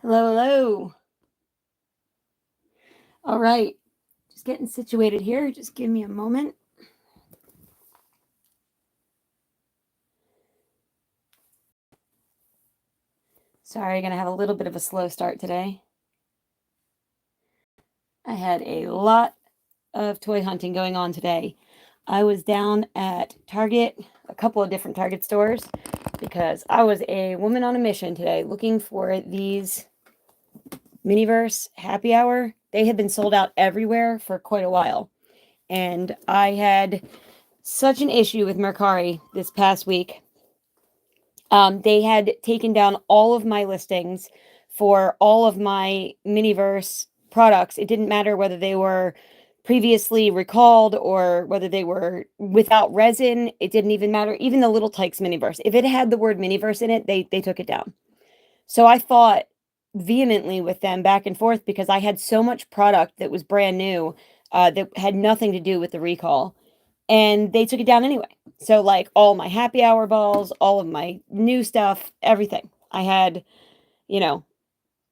Hello, hello. All right, just getting situated here. Just give me a moment. Sorry, gonna have a little bit of a slow start today. I had a lot of toy hunting going on today. I was down at Target, a couple of different Target stores, because I was a woman on a mission today looking for these Miniverse Happy Hour. They had been sold out everywhere for quite a while. And I had such an issue with Mercari this past week. They had taken down all of my listings for all of my Miniverse products. It didn't matter whether they were previously recalled or whether they were without resin. It didn't even matter. Even the Little Tykes Miniverse. If it had the word Miniverse in it, they took it down. So I fought vehemently with them back and forth because I had so much product that was brand new that had nothing to do with the recall. And they took it down anyway. So, like, all my happy hour balls, all of my new stuff, everything. I had, you know,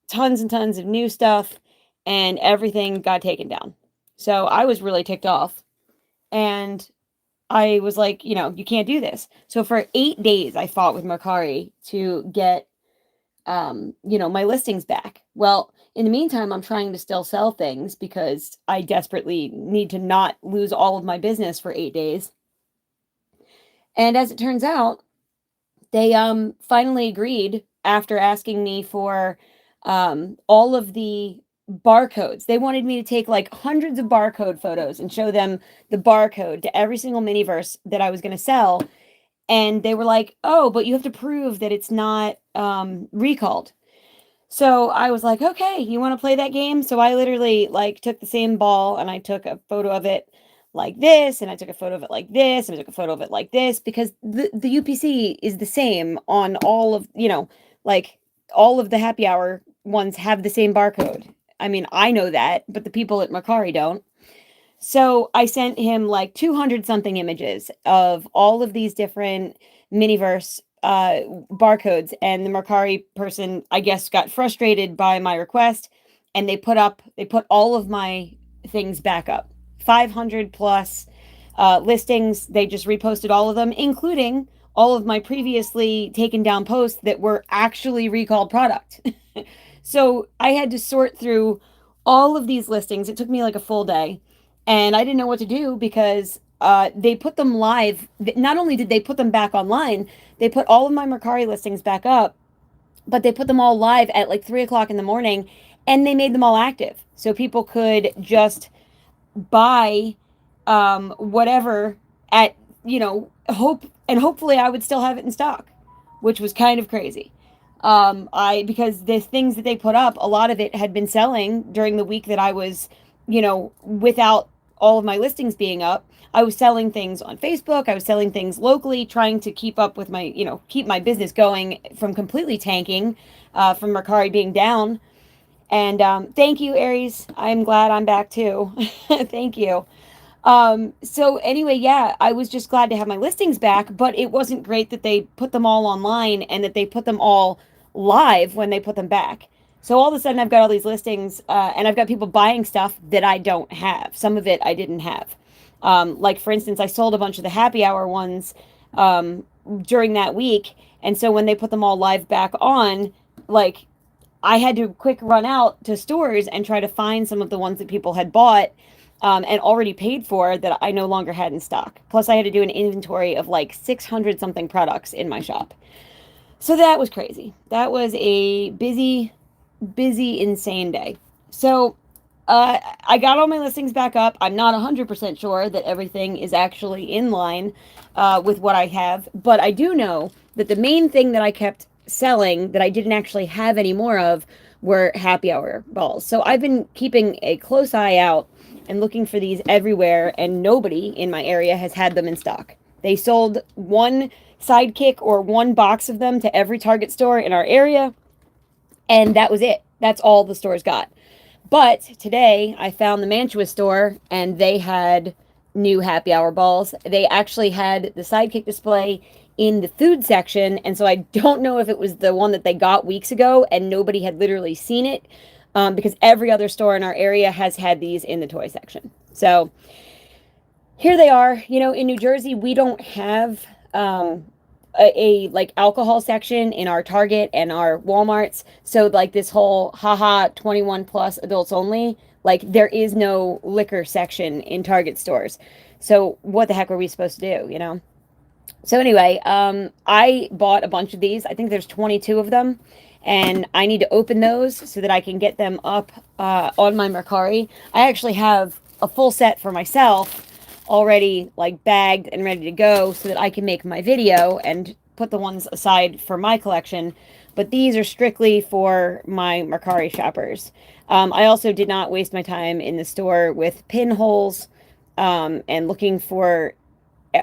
tons and tons of new stuff, and everything got taken down. So I was really ticked off. And I was like, you can't do this. So for 8 days, I fought with Mercari to get, my listings back. Well, in the meantime, I'm trying to still sell things because I desperately need to not lose all of my business for 8 days. And as it turns out, they finally agreed after asking me for all of the barcodes. They wanted me to take like hundreds of barcode photos and show them the barcode to every single Miniverse that I was going to sell. And they were like, "Oh, but you have to prove that it's not recalled." So I was like, "Okay, you want to play that game?" So I literally like took the same ball and I took a photo of it like this, and I took a photo of it like this, and I took a photo of it like this, because the UPC is the same on all of, like all of the happy hour ones have the same barcode. I mean, I know that, but the people at Mercari don't. So I sent him like 200 something images of all of these different Miniverse barcodes, and the Mercari person, I guess, got frustrated by my request, and they put all of my things back up. 500 plus listings. They just reposted all of them, including all of my previously taken down posts that were actually recalled product. So I had to sort through all of these listings. It took me like a full day, and I didn't know what to do because they put them live. Not only did they put them back online, they put all of my Mercari listings back up, but they put them all live at like 3 o'clock in the morning, and they made them all active. So people could just buy whatever at, hopefully I would still have it in stock, which was kind of crazy. Because the things that they put up, a lot of it had been selling during the week that I was, without all of my listings being up. I was selling things on Facebook. I was selling things locally, trying to keep up with my, keep my business going from completely tanking, from Mercari being down. And thank you, Aries. I'm glad I'm back too. Thank you. So anyway, yeah, I was just glad to have my listings back, but it wasn't great that they put them all online and that they put them all live when they put them back. So all of a sudden I've got all these listings, and I've got people buying stuff that I don't have. Some of it I didn't have. Like for instance, I sold a bunch of the happy hour ones during that week. And so when they put them all live back on, like, I had to quick run out to stores and try to find some of the ones that people had bought and already paid for that I no longer had in stock. Plus, I had to do an inventory of like 600 something products in my shop. So that was crazy. That was a busy, insane day. So I got all my listings back up. I'm not 100% sure that everything is actually in line with what I have, but I do know that the main thing that I kept selling that I didn't actually have any more of were happy hour balls. So I've been keeping a close eye out and looking for these everywhere, and nobody in my area has had them in stock. They sold one sidekick or one box of them to every Target store in our area, and that was it. That's all the stores got. But today I found the Mantua store, and they had new happy hour balls. They actually had the sidekick display in the food section, and so I don't know if it was the one that they got weeks ago and nobody had literally seen it, because every other store in our area has had these in the toy section. So here they are. You know, in New Jersey, we don't have a like alcohol section in our Target and our Walmarts. So like this whole haha 21 plus adults only, like there is no liquor section in Target stores. So what the heck are we supposed to do, you know? So anyway, I bought a bunch of these. I think there's 22 of them, and I need to open those so that I can get them up on my Mercari. I actually have a full set for myself already, like bagged and ready to go, so that I can make my video and put the ones aside for my collection. But these are strictly for my Mercari shoppers. I also did not waste my time in the store with pinholes and looking for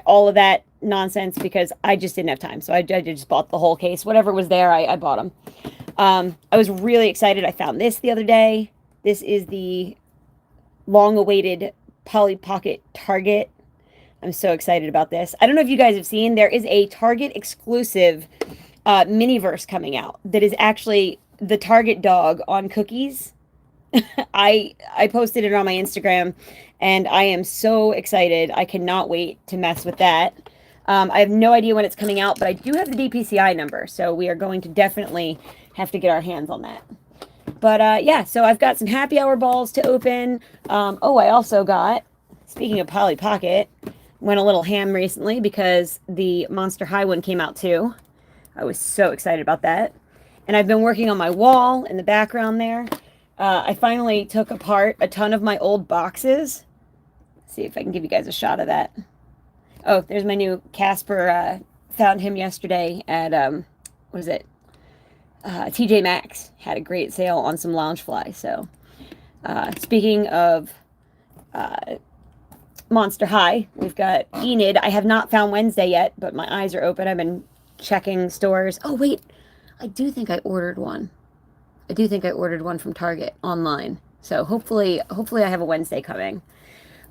all of that nonsense, because I just didn't have time. So I just bought the whole case. Whatever was there, I bought them. I was really excited. I found this the other day. This is the long-awaited Polly Pocket Target. I'm so excited about this. I don't know if you guys have seen, there is a Target exclusive Miniverse coming out that is actually the Target dog on cookies. I posted it on my Instagram, and I am so excited. I cannot wait to mess with that. I have no idea when it's coming out, but I do have the DPCI number, so we are going to definitely have to get our hands on that. But yeah, so I've got some happy hour balls to open. Oh, I also got, speaking of Polly Pocket, went a little ham recently because the Monster High one came out too. I was so excited about that. And I've been working on my wall in the background there. I finally took apart a ton of my old boxes. Let's see if I can give you guys a shot of that. Oh, there's my new Casper. Found him yesterday at, what is it? TJ Maxx. Had a great sale on some Loungefly. So, speaking of Monster High, we've got Enid. I have not found Wednesday yet, but my eyes are open. I've been checking stores. Oh, wait. I do think I ordered one. I do think I ordered one from Target online. So hopefully I have a Wednesday coming.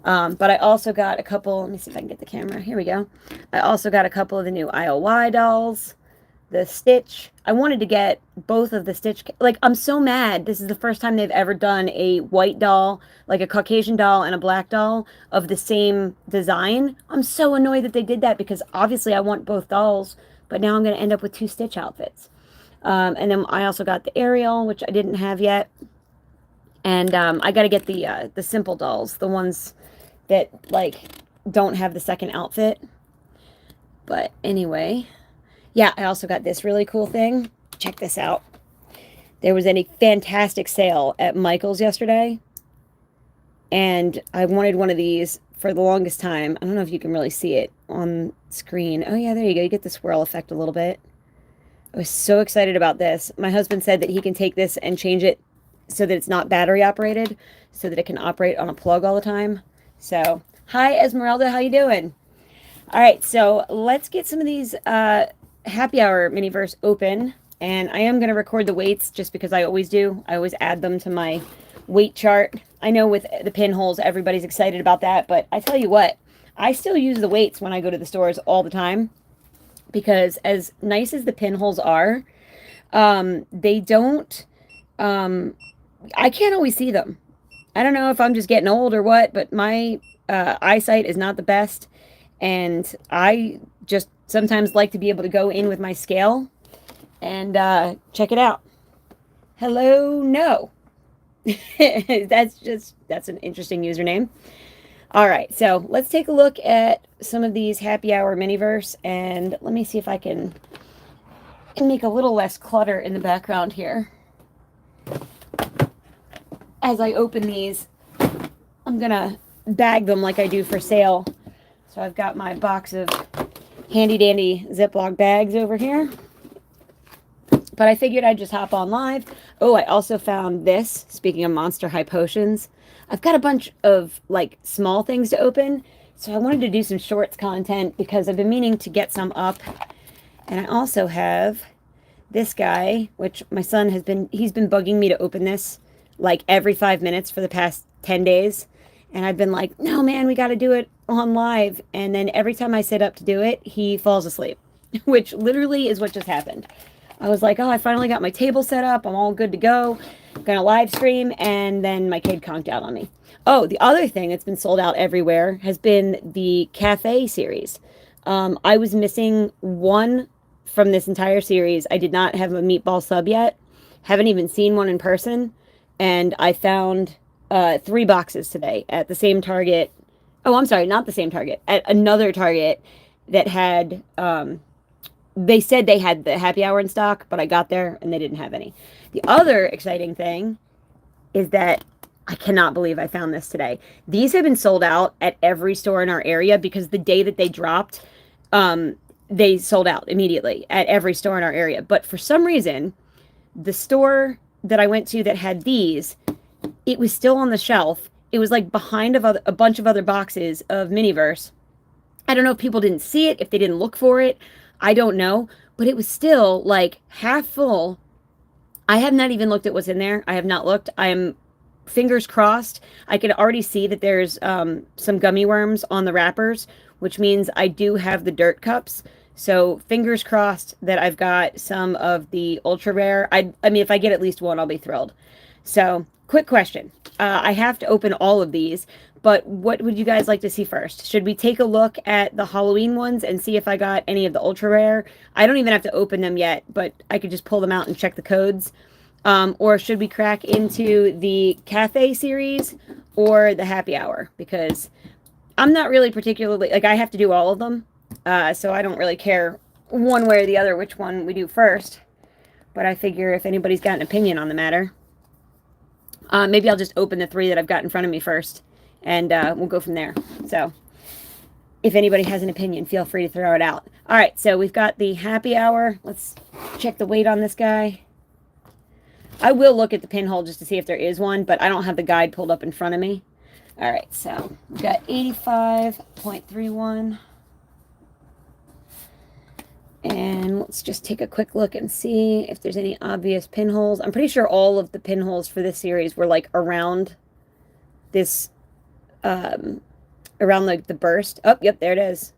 But I also got a couple, let me see if I can get the camera. Here we go. I also got a couple of the new IOY dolls. The Stitch. I wanted to get both of the Stitch. Like, I'm so mad. This is the first time they've ever done a white doll, like a Caucasian doll and a black doll of the same design. I'm so annoyed that they did that, because obviously I want both dolls, but now I'm going to end up with two Stitch outfits. And then I also got the Ariel, which I didn't have yet. And I got to get the simple dolls, the ones that, like, don't have the second outfit. But anyway, yeah, I also got this really cool thing. Check this out. There was a fantastic sale at Michael's yesterday, and I wanted one of these for the longest time. I don't know if you can really see it on screen. Oh, yeah, there you go. You get the swirl effect a little bit. I was so excited about this. My husband said that he can take this and change it so that it's not battery operated, so that it can operate on a plug all the time. So, hi, Esmeralda. How you doing? All right, so let's get some of these happy hour Miniverse open. And I am going to record the weights just because I always do. I always add them to my weight chart. I know with the pinholes, everybody's excited about that. But I tell you what, I still use the weights when I go to the stores all the time. Because as nice as the pinholes are, they don't, I can't always see them. I don't know if I'm just getting old or what, but my eyesight is not the best. And I just sometimes like to be able to go in with my scale and check it out. Hello, no. That's an interesting username. All right, so let's take a look at some of these happy hour Miniverse, and let me see if I can make a little less clutter in the background here. As I open these, I'm gonna bag them like I do for sale. So I've got my box of handy dandy Ziploc bags over here. But I figured I'd just hop on live. Oh, I also found this, speaking of Monster High potions. I've got a bunch of, like, small things to open, so I wanted to do some shorts content because I've been meaning to get some up. And I also have this guy, which my son he's been bugging me to open this, like, every 5 minutes for the past 10 days. And I've been like, no, man, we got to do it on live. And then every time I sit up to do it, he falls asleep. which literally is what just happened. I was like, oh, I finally got my table set up. I'm all good to go. I'm going to live stream. And then my kid conked out on me. Oh, the other thing that's been sold out everywhere has been the cafe series. I was missing one from this entire series. I did not have a meatball sub yet. Haven't even seen one in person. And I found 3 boxes today at the same Target. Oh, I'm sorry, not the same Target. At another Target that had... they said they had the happy hour in stock, but I got there and they didn't have any. The other exciting thing is that I cannot believe I found this today. These have been sold out at every store in our area because the day that they dropped, they sold out immediately at every store in our area. But for some reason, the store that I went to that had these, it was still on the shelf. It was like behind a bunch of other boxes of Miniverse. I don't know if people didn't see it, if they didn't look for it. I don't know, but it was still like half full. I have not even looked at what's in there. I have not looked. I am fingers crossed. I can already see that there's some gummy worms on the wrappers, which means I do have the dirt cups. So fingers crossed that I've got some of the ultra rare. I mean, if I get at least one, I'll be thrilled. So quick question. I have to open all of these. But what would you guys like to see first? Should we take a look at the Halloween ones and see if I got any of the ultra rare? I don't even have to open them yet, but I could just pull them out and check the codes. Or should we crack into the cafe series or the happy hour? Because I'm not really particularly, like I have to do all of them. So I don't really care one way or the other which one we do first. But I figure if anybody's got an opinion on the matter, maybe I'll just open the 3 that I've got in front of me first. And we'll go from there. So if anybody has an opinion, feel free to throw it out. All right, so we've got the happy hour. Let's check the weight on this guy. I will look at the pinhole just to see if there is one, but I don't have the guide pulled up in front of me. All right, so we've got 85.31. And let's just take a quick look and see if there's any obvious pinholes. I'm pretty sure all of the pinholes for this series were like around this... around like the burst. Oh, yep, there it is.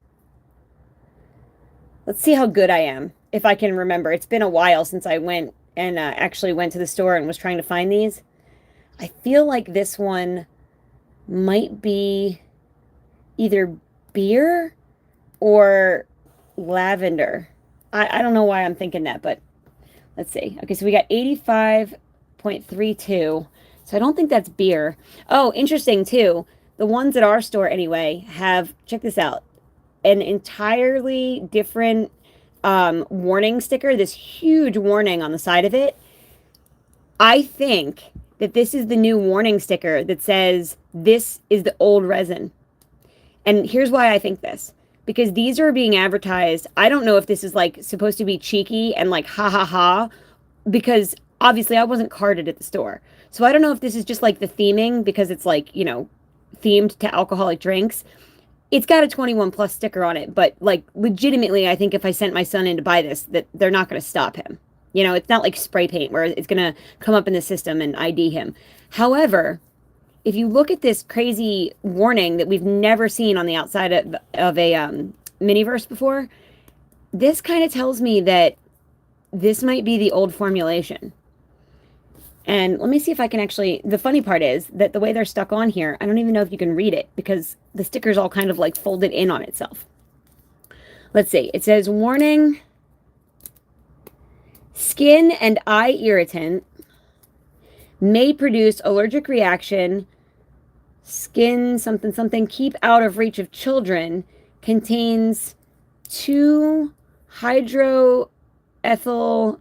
Let's see how good I am, if I can remember. It's been a while since I went and actually went to the store and was trying to find these. I feel like this one might be either beer or lavender. I don't know why I'm thinking that, but let's see. Okay, so we got 85.32. So I don't think that's beer. Oh, interesting too. The ones at our store, anyway, have, check this out, an entirely different warning sticker, this huge warning on the side of it. I think that this is the new warning sticker that says, this is the old resin. And here's why I think this. Because these are being advertised. I don't know if this is, like, supposed to be cheeky and, like, ha ha ha. Because, obviously, I wasn't carded at the store. So I don't know if this is just, like, the theming, because it's, like, you know, themed to alcoholic drinks. It's got a 21 plus sticker on it, but like legitimately I think if I sent my son in to buy this, that they're not going to stop him. You know, it's not like spray paint where it's going to come up in the system and ID him. However, if you look at this crazy warning that we've never seen on the outside of a Miniverse before, this kind of tells me that this might be the old formulation. And let me see if I can actually, the funny part is that the way they're stuck on here, I don't even know if you can read it because the sticker's all kind of like folded in on itself. Let's see. It says, warning, skin and eye irritant may produce allergic reaction, skin something something, keep out of reach of children, contains 2-hydroethyl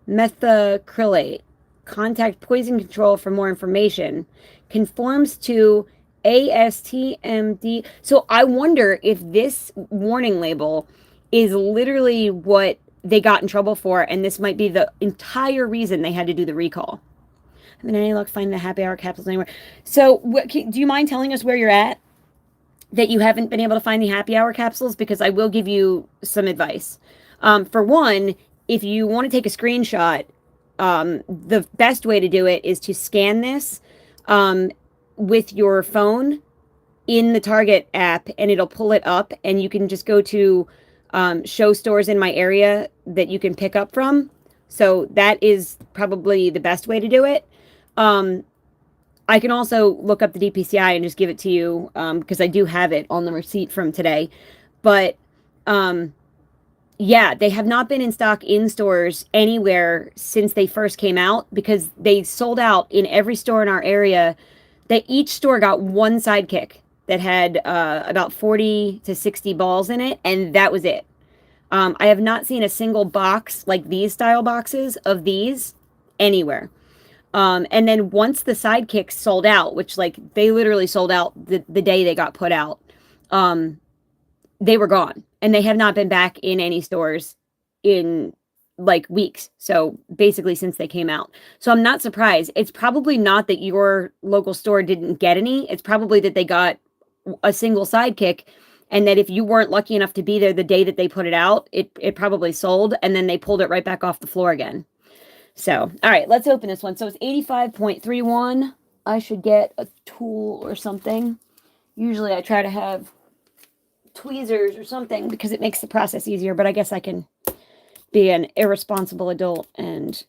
methacrylate. Contact poison control for more information. Conforms to ASTMD. So I wonder if this warning label is literally what they got in trouble for, and this might be the entire reason they had to do the recall. I mean, any luck finding the happy hour capsules anywhere? So do you mind telling us where you're at that you haven't been able to find the happy hour capsules? Because I will give you some advice. For one, if you want to take a screenshot, the best way to do it is to scan this with your phone in the Target app, and it'll pull it up, and you can just go to show stores in my area that you can pick up from. So that is probably the best way to do it. I can also look up the DPCI and just give it to you, because I do have it on the receipt from today. But yeah, they have not been in stock in stores anywhere since they first came out, because they sold out in every store in our area. Each store got one sidekick that had about 40 to 60 balls in it, and that was it. I have not seen a single box like these style boxes of these anywhere. And then once the sidekicks sold out, which like they literally sold out the day they got put out, they were gone, and they have not been back in any stores in like weeks. So basically since they came out. So I'm not surprised. It's probably not that your local store didn't get any. It's probably that they got a single sidekick, and that if you weren't lucky enough to be there the day that they put it out, it probably sold, and then they pulled it right back off the floor again. So, all right, let's open this one. So it's 85.31. I should get a tool or something. Usually I try to have tweezers or something because it makes the process easier, but I guess I can be an irresponsible adult and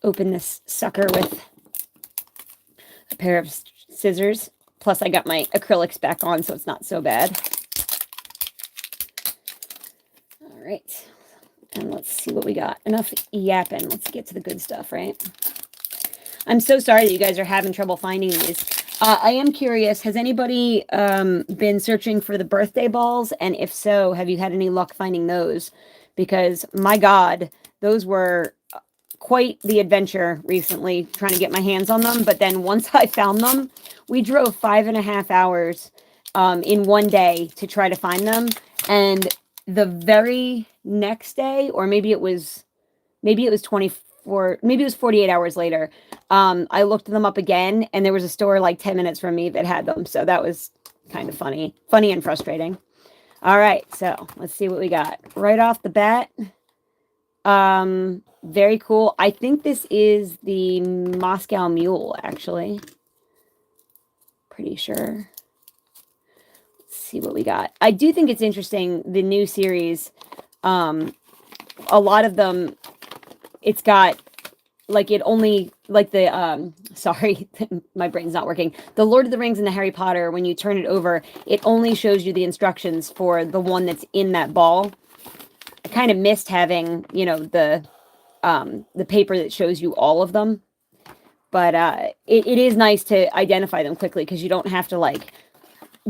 open this sucker with a pair of scissors. Plus I got my acrylics back on, so it's not so bad. All right. And let's see what we got. Enough yapping. Let's get to the good stuff, right? I'm so sorry that you guys are having trouble finding these. I am curious, has anybody been searching for the birthday balls? And if so, have you had any luck finding those? Because, my God, those were quite the adventure recently, trying to get my hands on them. But then once I found them, we drove 5.5 hours in one day to try to find them. And the very next day, or maybe it was 24, maybe it was 48 hours later, I looked them up again, and there was a store like 10 minutes from me that had them. So that was kind of funny and frustrating. All right, so let's see what we got right off the bat. Very cool. I think this is the Moscow Mule, actually. Pretty sure. Let's see what we got. I do think it's interesting, the new series. A lot of them, it's got like it only like the sorry, my brain's not working. The Lord of the Rings and the Harry Potter, when you turn it over, it only shows you the instructions for the one that's in that ball. I kind of missed having, you know, the paper that shows you all of them. But it is nice to identify them quickly, because you don't have to like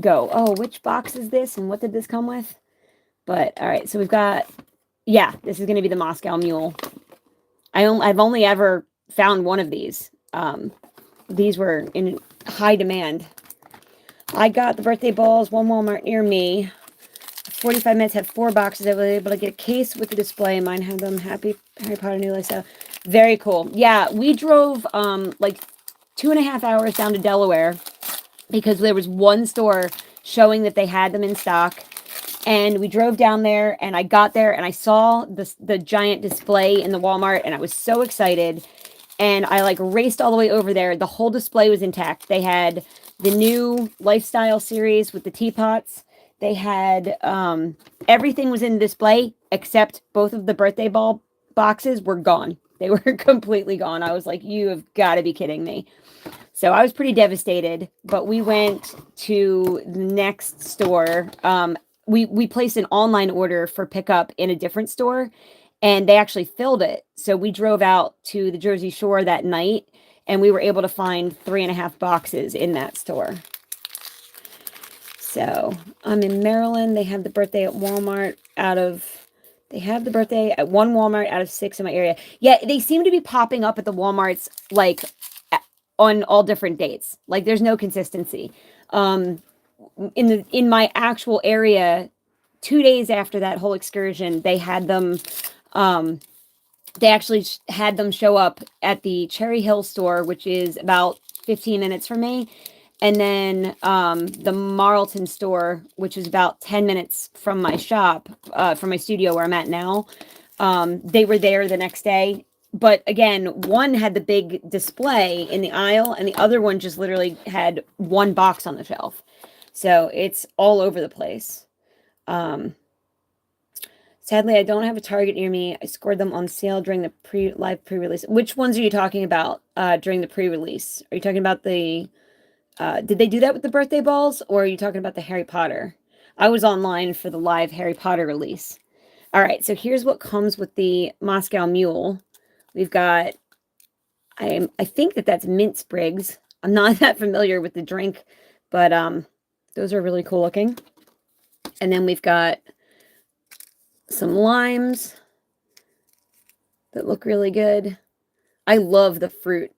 go, oh, which box is this and what did this come with? But all right, so we've got, yeah, this is going to be the Moscow Mule. I've only ever found one of these. These were in high demand. I got the birthday balls, one Walmart near me. 45 minutes, had 4 boxes. I was able to get a case with the display. Mine had them. Happy Harry Potter New Lifestyle. Very cool. Yeah, we drove like 2.5 hours down to Delaware because there was one store showing that they had them in stock. And we drove down there, and I got there, and I saw the giant display in the Walmart, and I was so excited. And I like raced all the way over there. The whole display was intact. They had the new lifestyle series with the teapots. They had everything was in display except both of the birthday ball boxes were gone. They were completely gone. I was like, you have got to be kidding me. So I was pretty devastated, but we went to the next store. We placed an online order for pickup in a different store, and they actually filled it. So we drove out to the Jersey Shore that night, and we were able to find 3.5 boxes in that store. So I'm in Maryland. They have the birthday at Walmart they have the birthday at 1 Walmart out of 6 in my area. Yeah, they seem to be popping up at the Walmarts like on all different dates. Like there's no consistency. In my actual area, 2 days after that whole excursion, they had them. They actually had them show up at the Cherry Hill store, which is about 15 minutes from me. And then the Marlton store, which is about 10 minutes from my shop, from my studio where I'm at now. They were there the next day. But again, one had the big display in the aisle, and the other one just literally had one box on the shelf. So it's all over the place. Sadly, I don't have a Target near me. I scored them on sale during the live pre-release. Which ones are you talking about during the pre-release? Are you talking about the... did they do that with the birthday balls, or are you talking about the Harry Potter? I was online for the live Harry Potter release. All right, so here's what comes with the Moscow Mule. We've got... I think that's mint sprigs. I'm not that familiar with the drink, but those are really cool looking. And then we've got some limes that look really good. I love the fruit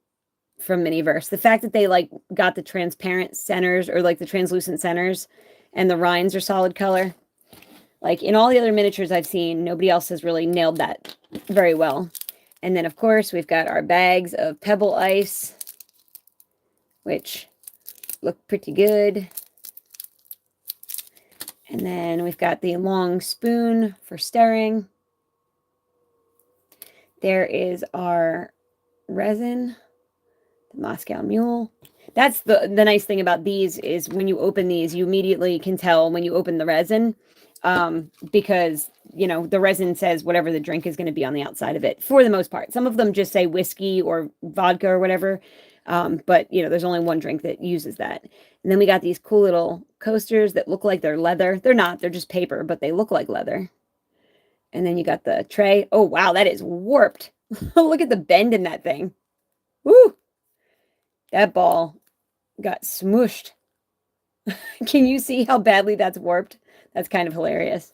from Miniverse. The fact that they like got the transparent centers, or like the translucent centers, and the rinds are solid color. Like in all the other miniatures I've seen, nobody else has really nailed that very well. And then of course we've got our bags of pebble ice, which look pretty good. And then we've got the long spoon for stirring. There is our resin, the Moscow Mule. That's the nice thing about these, is when you open these, you immediately can tell when you open the resin, because, you know, the resin says whatever the drink is going to be on the outside of it, for the most part. Some of them just say whiskey or vodka or whatever, but, you know, there's only one drink that uses that. And then we got these cool little coasters that look like they're leather. They're not. They're just paper, but they look like leather. And then you got the tray. Oh, wow, that is warped. Look at the bend in that thing. Woo! That ball got smooshed. Can you see how badly that's warped? That's kind of hilarious.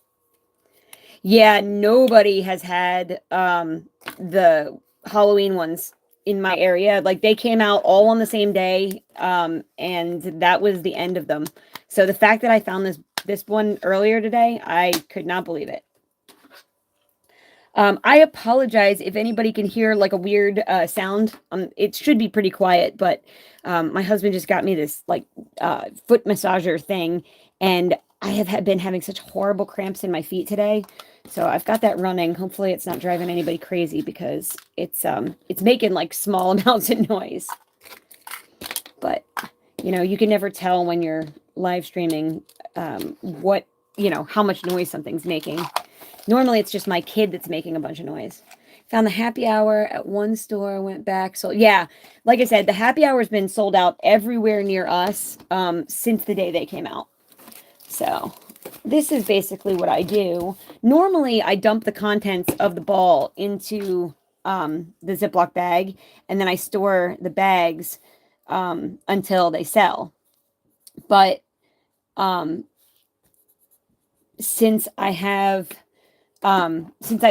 Yeah, nobody has had the Halloween ones in my area. Like, they came out all on the same day, and that was the end of them. So the fact that I found this one earlier today, I could not believe it. I apologize if anybody can hear like a weird sound. It should be pretty quiet, but my husband just got me this like foot massager thing, and I have been having such horrible cramps in my feet today. So I've got that running. Hopefully it's not driving anybody crazy, because it's making like small amounts of noise. But, you know, you can never tell when you're live streaming what, you know, how much noise something's making. Normally it's just my kid that's making a bunch of noise. Found the happy hour at one store, went back. So yeah, like I said, the happy hour has been sold out everywhere near us since the day they came out. So this is basically what I do. Normally I dump the contents of the ball into the Ziploc bag, and then I store the bags until they sell. But since I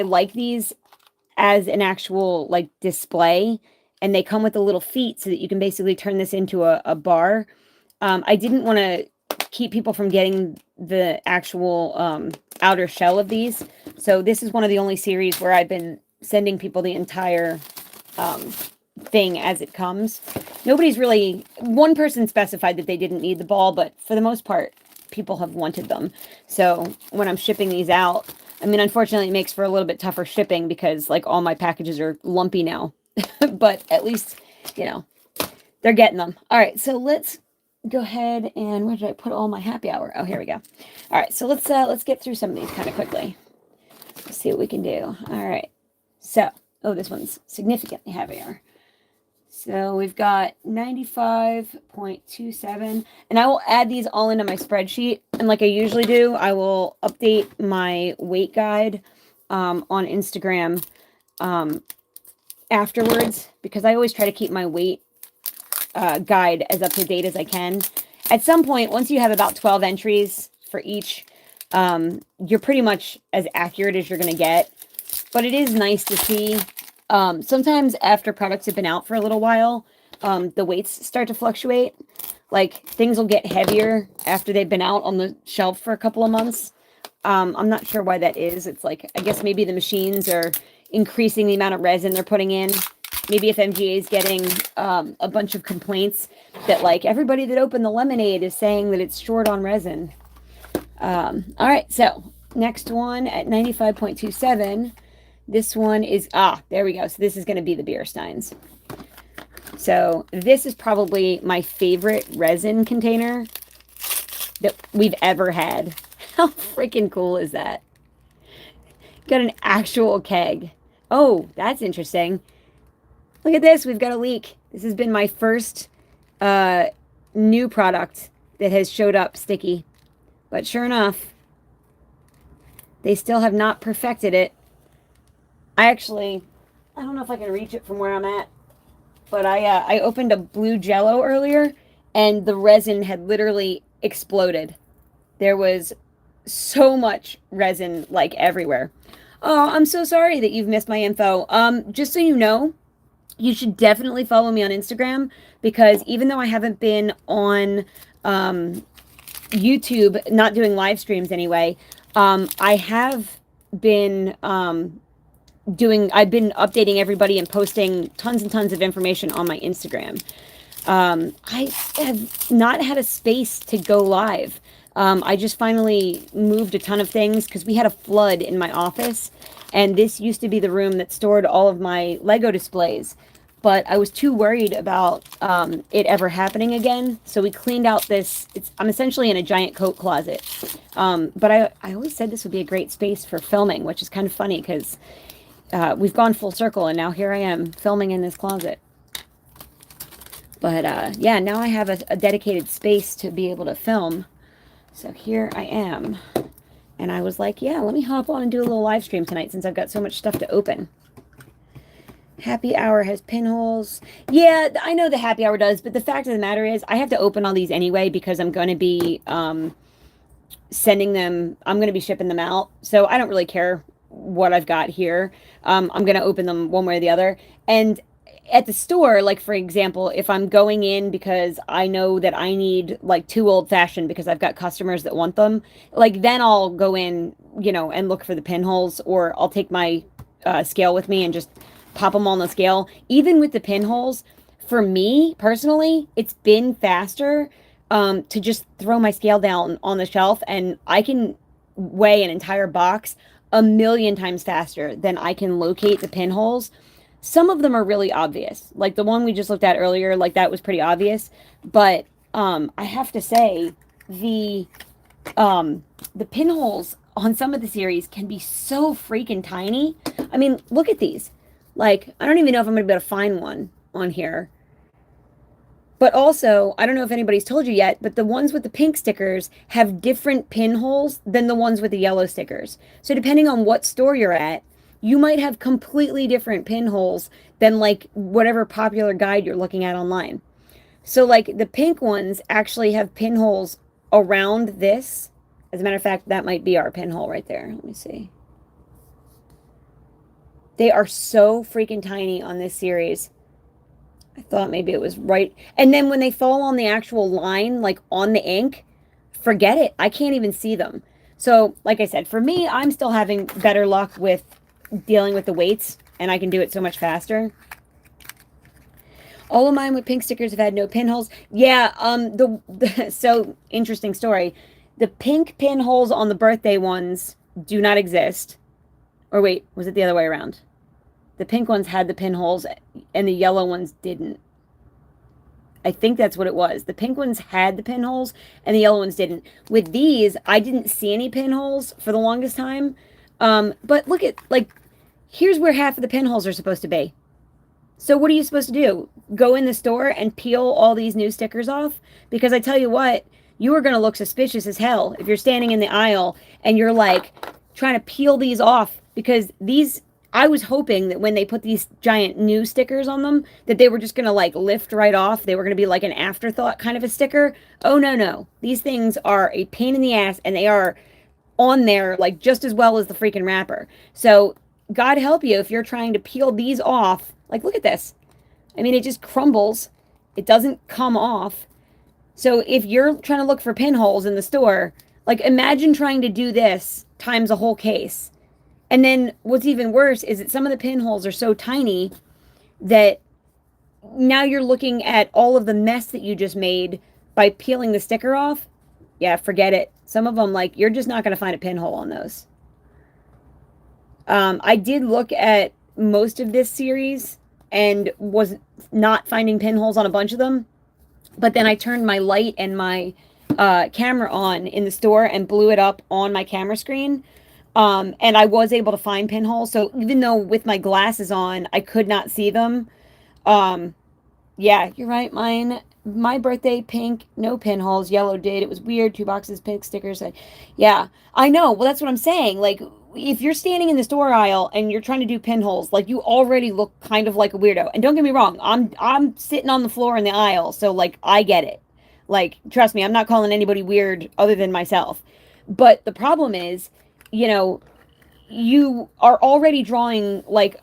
like these as an actual like display, and they come with a little feet so that you can basically turn this into a bar, I didn't want to keep people from getting the actual outer shell of these. So this is one of the only series where I've been sending people the entire thing as it comes. Nobody's really... One person specified that they didn't need the ball, but for the most part, people have wanted them. So when I'm shipping these out, I mean, unfortunately, it makes for a little bit tougher shipping because, like, all my packages are lumpy now. But at least, you know, they're getting them. All right, so let's go ahead and... Where did I put all my happy hour? Oh, here we go. All right, so let's get through some of these kind of quickly. Let's see what we can do. All right. So, oh, this one's significantly heavier. So we've got 95.27, and I will add these all into my spreadsheet. And like I usually do, I will update my weight guide on Instagram afterwards, because I always try to keep my weight guide as up to date as I can. At some point, once you have about 12 entries for each, you're pretty much as accurate as you're going to get. But it is nice to see. Sometimes after products have been out for a little while, the weights start to fluctuate. Like, things will get heavier after they've been out on the shelf for a couple of months. I'm not sure why that is. It's like, I guess maybe the machines are increasing the amount of resin they're putting in. Maybe if MGA is getting a bunch of complaints that, like, everybody that opened the lemonade is saying that it's short on resin. All right, so next one at 95.27. This one is, there we go. So this is going to be the beer steins. So this is probably my favorite resin container that we've ever had. How freaking cool is that? Got an actual keg. Oh, that's interesting. Look at this. We've got a leak. This has been my first new product that has showed up sticky. But sure enough, they still have not perfected it. I don't know if I can reach it from where I'm at, but I opened a blue Jello earlier, and the resin had literally exploded. There was so much resin, like, everywhere. Oh, I'm so sorry that you've missed my info. Just so you know, you should definitely follow me on Instagram, because even though I haven't been on YouTube, not doing live streams anyway, I have been I've been updating everybody and posting tons and tons of information on my Instagram. I have not had a space to go live. I just finally moved a ton of things because we had a flood in my office, and this used to be the room that stored all of my Lego displays. But I was too worried about it ever happening again, so we cleaned out this. I'm essentially in a giant coat closet. But I always said this would be a great space for filming, which is kind of funny because we've gone full circle, and now here I am filming in this closet. But yeah, now I have a dedicated space to be able to film. So here I am. And I was like, yeah, let me hop on and do a little live stream tonight since I've got so much stuff to open. Happy Hour has pinholes. Yeah, I know the Happy Hour does, but the fact of the matter is I have to open all these anyway because I'm going to be sending them. I'm going to be shipping them out. So I don't really care what I've got here. I'm going to open them one way or the other. And at the store, like, for example, if I'm going in because I know that I need, like, 2 old-fashioned because I've got customers that want them, like, then I'll go in, you know, and look for the pinholes, or I'll take my scale with me and just pop them on the scale. Even with the pinholes, for me, personally, it's been faster to just throw my scale down on the shelf, and I can weigh an entire box 1,000,000 times faster than I can locate the pinholes. Some of them are really obvious. Like the one we just looked at earlier, like that was pretty obvious. But I have to say, the pinholes on some of the series can be so freaking tiny. I mean, look at these. Like, I don't even know if I'm going to be able to find one on here. But also, I don't know if anybody's told you yet, but the ones with the pink stickers have different pinholes than the ones with the yellow stickers. So depending on what store you're at, you might have completely different pinholes than, like, whatever popular guide you're looking at online. So, like, the pink ones actually have pinholes around this. As a matter of fact, that might be our pinhole right there. Let me see. They are so freaking tiny on this series. I thought maybe it was right. And then when they fall on the actual line, like on the ink, forget it. I can't even see them. So, like I said, for me, I'm still having better luck with dealing with the weights, and I can do it so much faster. All of mine with pink stickers have had no pinholes. Yeah, so interesting story. The pink pinholes on the birthday ones do not exist. Or wait, was it the other way around? The pink ones had the pinholes, and the yellow ones didn't. I think that's what it was. The pink ones had the pinholes, and the yellow ones didn't. With these, I didn't see any pinholes for the longest time. But look at, like, here's where half of the pinholes are supposed to be. So what are you supposed to do? Go in the store and peel all these new stickers off? Because I tell you what, you are going to look suspicious as hell if you're standing in the aisle and you're, like, trying to peel these off. Because these, I was hoping that when they put these giant new stickers on them, that they were just going to, like, lift right off. They were going to be like an afterthought kind of a sticker. Oh, no, no. These things are a pain in the ass, and they are on there, like, just as well as the freaking wrapper. So God help you if you're trying to peel these off. Like, look at this. I mean, it just crumbles. It doesn't come off. So if you're trying to look for pinholes in the store, like, imagine trying to do this times a whole case. And then what's even worse is that some of the pinholes are so tiny that now you're looking at all of the mess that you just made by peeling the sticker off. Yeah, forget it. Some of them, like, you're just not going to find a pinhole on those. I did look at most of this series and was not finding pinholes on a bunch of them. But then I turned my light and my camera on in the store and blew it up on my camera screen. And I was able to find pinholes. So even though with my glasses on, I could not see them. Um, yeah, you're right. My birthday, pink, no pinholes. Yellow did. It was weird. 2 boxes, pink stickers. Yeah, I know. Well, that's what I'm saying. Like, if you're standing in the store aisle and you're trying to do pinholes, like you already look kind of like a weirdo. And don't get me wrong, I'm sitting on the floor in the aisle, so like I get it. Like, trust me, I'm not calling anybody weird other than myself. But the problem is, you know, you are already drawing like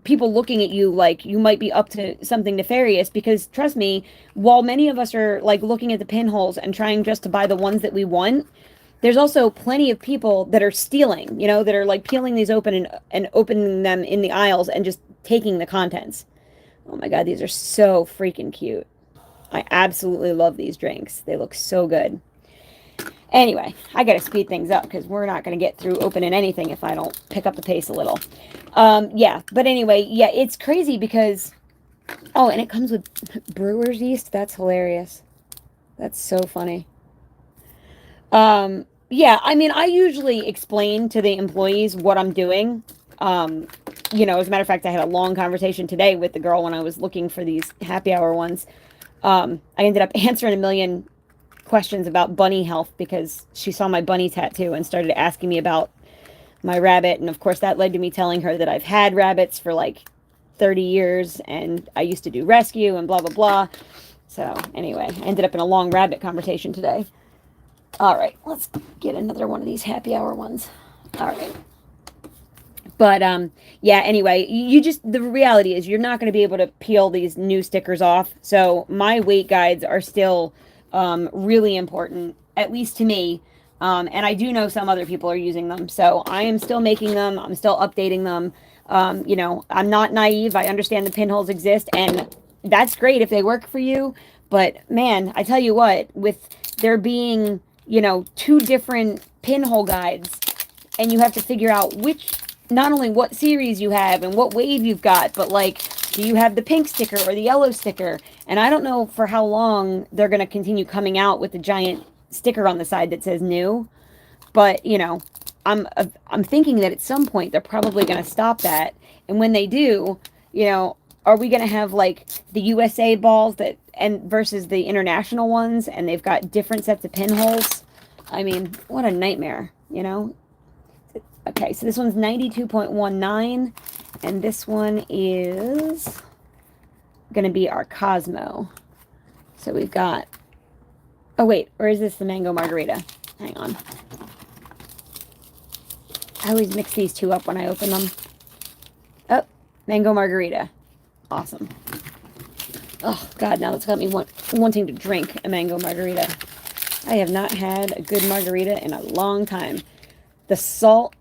people looking at you like you might be up to something nefarious, because trust me, while many of us are like looking at the pinholes and trying just to buy the ones that we want, there's also plenty of people that are stealing, that are like peeling these open and opening them in the aisles and just taking the contents. Oh my God, these are so freaking cute. I absolutely love these drinks. They look so good. Anyway, I got to speed things up because we're not going to get through opening anything if I don't pick up the pace a little. Yeah, but anyway, yeah, it's crazy because, oh, and it comes with brewer's yeast. That's hilarious. That's so funny. Yeah, I mean, I usually explain to the employees what I'm doing. As a matter of fact, I had a long conversation today with the girl when I was looking for these happy hour ones. I ended up answering a million questions about bunny health because she saw my bunny tattoo and started asking me about my rabbit. And of course, that led to me telling her that I've had rabbits for like 30 years and I used to do rescue and blah, blah, blah. So anyway, I ended up in a long rabbit conversation today. All right, let's get another one of these happy hour ones. All right. But yeah, anyway, the reality is you're not going to be able to peel these new stickers off. So my weight guides are still really important, at least to me. And I do know some other people are using them. So I am still making them. I'm still updating them. I'm not naive. I understand the pinholes exist, and that's great if they work for you. But man, I tell you what, with there being, 2 different pinhole guides, and you have to figure out not only what series you have and what wave you've got, but like, do you have the pink sticker or the yellow sticker? And I don't know for how long they're going to continue coming out with the giant sticker on the side that says new. But, I'm thinking that at some point they're probably going to stop that. And when they do, are we going to have like the USA balls versus the international ones, and they've got different sets of pinholes? I mean, what a nightmare, Okay, so this one's 92.19, and this one is going to be our Cosmo. So we've got, oh wait, or is this the Mango Margarita? Hang on. I always mix these two up when I open them. Oh, Mango Margarita. Awesome. Oh, God, now that's got me wanting to drink a Mango Margarita. I have not had a good margarita in a long time. The salt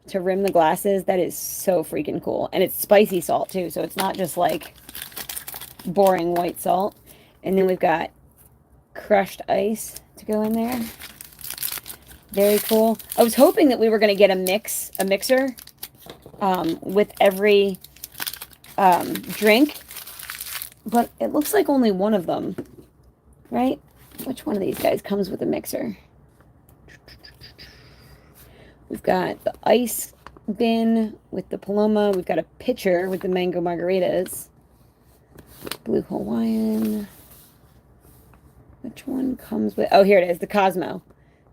to rim the glasses, that is so freaking cool. And it's spicy salt too, so it's not just like boring white salt. And then we've got crushed ice to go in there. Very cool. I was hoping that we were going to get a mixer with every drink, but it looks like only one of them, right? Which one of these guys comes with a mixer? We've got the ice bin with the Paloma. We've got a pitcher with the Mango Margaritas. Blue Hawaiian. Which one comes with... Oh, here it is. The Cosmo.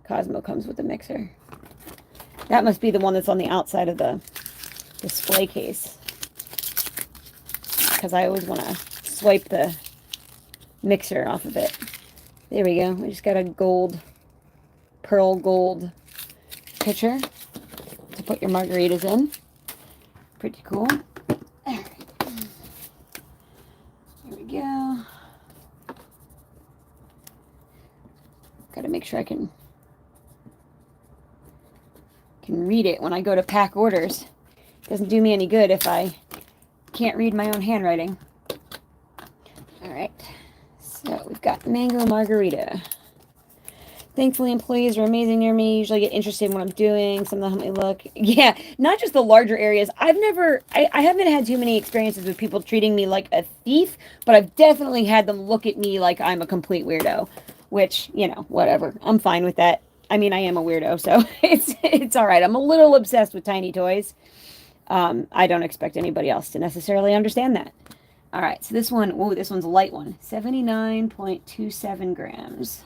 Cosmo comes with the mixer. That must be the one that's on the outside of the display case. Because I always want to swipe the mixer off of it. There we go. We just got a pearl gold pitcher to put your margaritas in. Pretty cool. There we go. Got to make sure I can read it when I go to pack orders. Doesn't do me any good if I can't read my own handwriting. All right. So we've got Mango Margarita. Thankfully, employees are amazing near me. Usually get interested in what I'm doing. Some of them help me look. Yeah, not just the larger areas. I haven't had too many experiences with people treating me like a thief, but I've definitely had them look at me like I'm a complete weirdo, which, whatever. I'm fine with that. I mean, I am a weirdo, so it's all right. I'm a little obsessed with tiny toys. I don't expect anybody else to necessarily understand that. All right, so this one, oh, this one's a light one, 79.27 grams.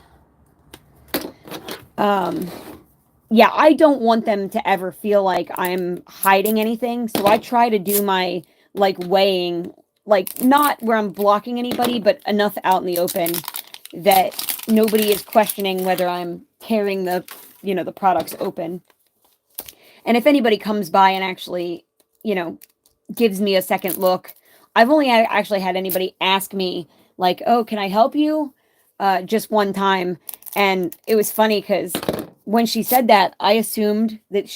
Yeah, I don't want them to ever feel like I'm hiding anything, so I try to do my, like, weighing, like, not where I'm blocking anybody, but enough out in the open that nobody is questioning whether I'm tearing the, you know, the products open. And if anybody comes by and actually, you know, gives me a second look, I've only actually had anybody ask me, like, oh, can I help you? Just one time. And it was funny because when she said that, I assumed that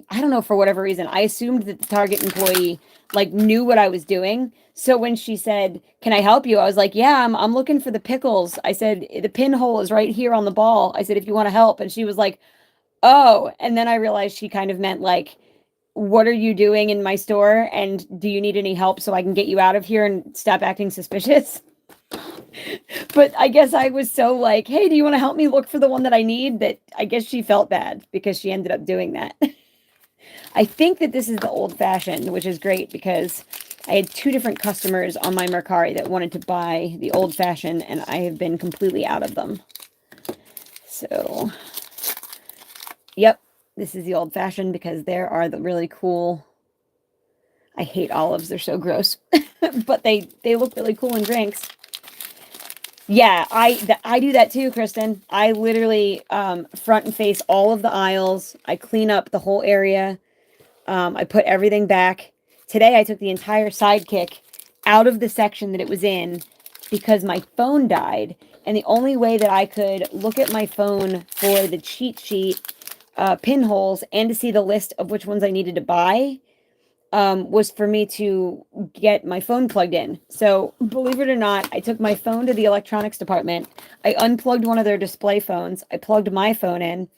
I don't know, for whatever reason, I assumed that the Target employee, like, knew what I was doing. So when she said, can I help you? I was like, yeah, I'm looking for the pickles. I said, the pinhole is right here on the ball. I said, if you want to help. And she was like, oh. And then I realized she kind of meant, like, what are you doing in my store? And do you need any help so I can get you out of here and stop acting suspicious? But I guess I was so like, hey, do you want to help me look for the one that I need? That I guess she felt bad because she ended up doing that. I think that this is the old fashioned, which is great because I had 2 different customers on my Mercari that wanted to buy the old fashioned, and I have been completely out of them. So, yep, this is the old fashioned because there are the really cool. I hate olives. They're so gross, but they look really cool in drinks. Yeah, I do that too, Kristen. I literally front and face all of the aisles. I clean up the whole area. I put everything back. Today I took the entire sidekick out of the section that it was in because my phone died. And the only way that I could look at my phone for the cheat sheet pinholes and to see the list of which ones I needed to buy was for me to get my phone plugged in. So believe it or not, I took my phone to the electronics department. I unplugged one of their display phones. I plugged my phone in,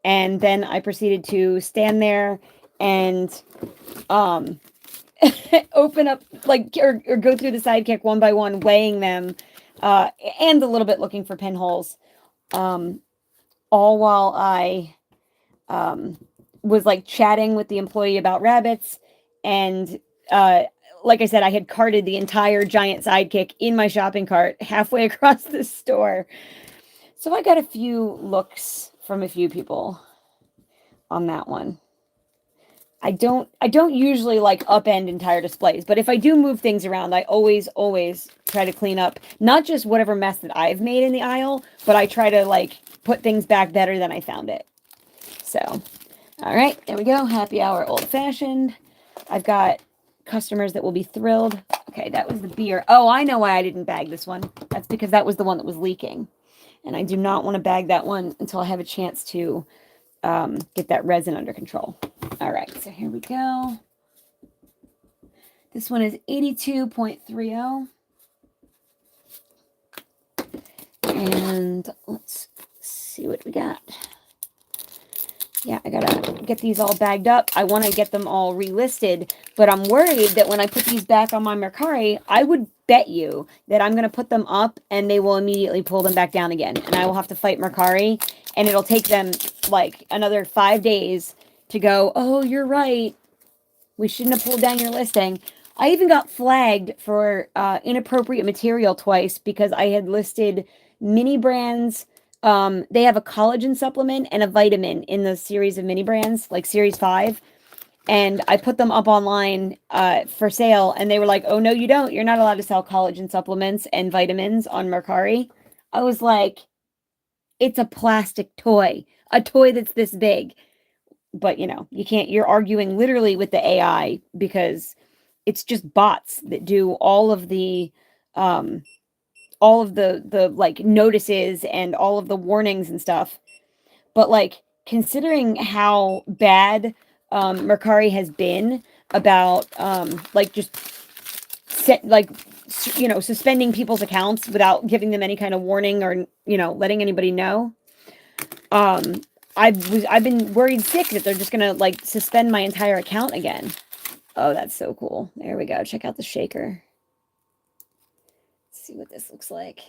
and then I proceeded to stand there and open up, like, or go through the sidekick one by one, weighing them, and a little bit looking for pinholes, all while I was, like, chatting with the employee about rabbits. And like I said, I had carted the entire giant sidekick in my shopping cart halfway across the store. So I got a few looks from a few people on that one. I don't usually, like, upend entire displays, but if I do move things around, I always try to clean up not just whatever mess that I've made in the aisle, but I try to, like, put things back better than I found it. So, all right, there we go. Happy hour old fashioned. I've got customers that will be thrilled. Okay, that was the beer. Oh, I know why I didn't bag this one. That's because that was the one that was leaking. And I do not want to bag that one until I have a chance to get that resin under control. All right, so here we go. This one is 82.30. And let's see what we got. Yeah, I gotta get these all bagged up. I want to get them all relisted, but I'm worried that when I put these back on my Mercari, I would bet you that I'm going to put them up and they will immediately pull them back down again. And I will have to fight Mercari, and it'll take them like another 5 days to go, oh, you're right, we shouldn't have pulled down your listing. I even got flagged for inappropriate material twice because I had listed mini brands. They have a collagen supplement and a vitamin in the series of mini brands, like series 5. And I put them up online for sale, and they were like, oh, no, you don't. You're not allowed to sell collagen supplements and vitamins on Mercari. I was like, it's a plastic toy, a toy that's this big. But, you know, you can't, you're arguing literally with the AI because it's just bots that do all of the like notices and all of the warnings and stuff. But, like, considering how bad Mercari has been about like just suspending people's accounts without giving them any kind of warning or, you know, letting anybody know. I've been worried sick that they're just gonna, like, suspend my entire account again. Oh, that's so cool. There we go. Check out the shaker. Let's see what this looks like.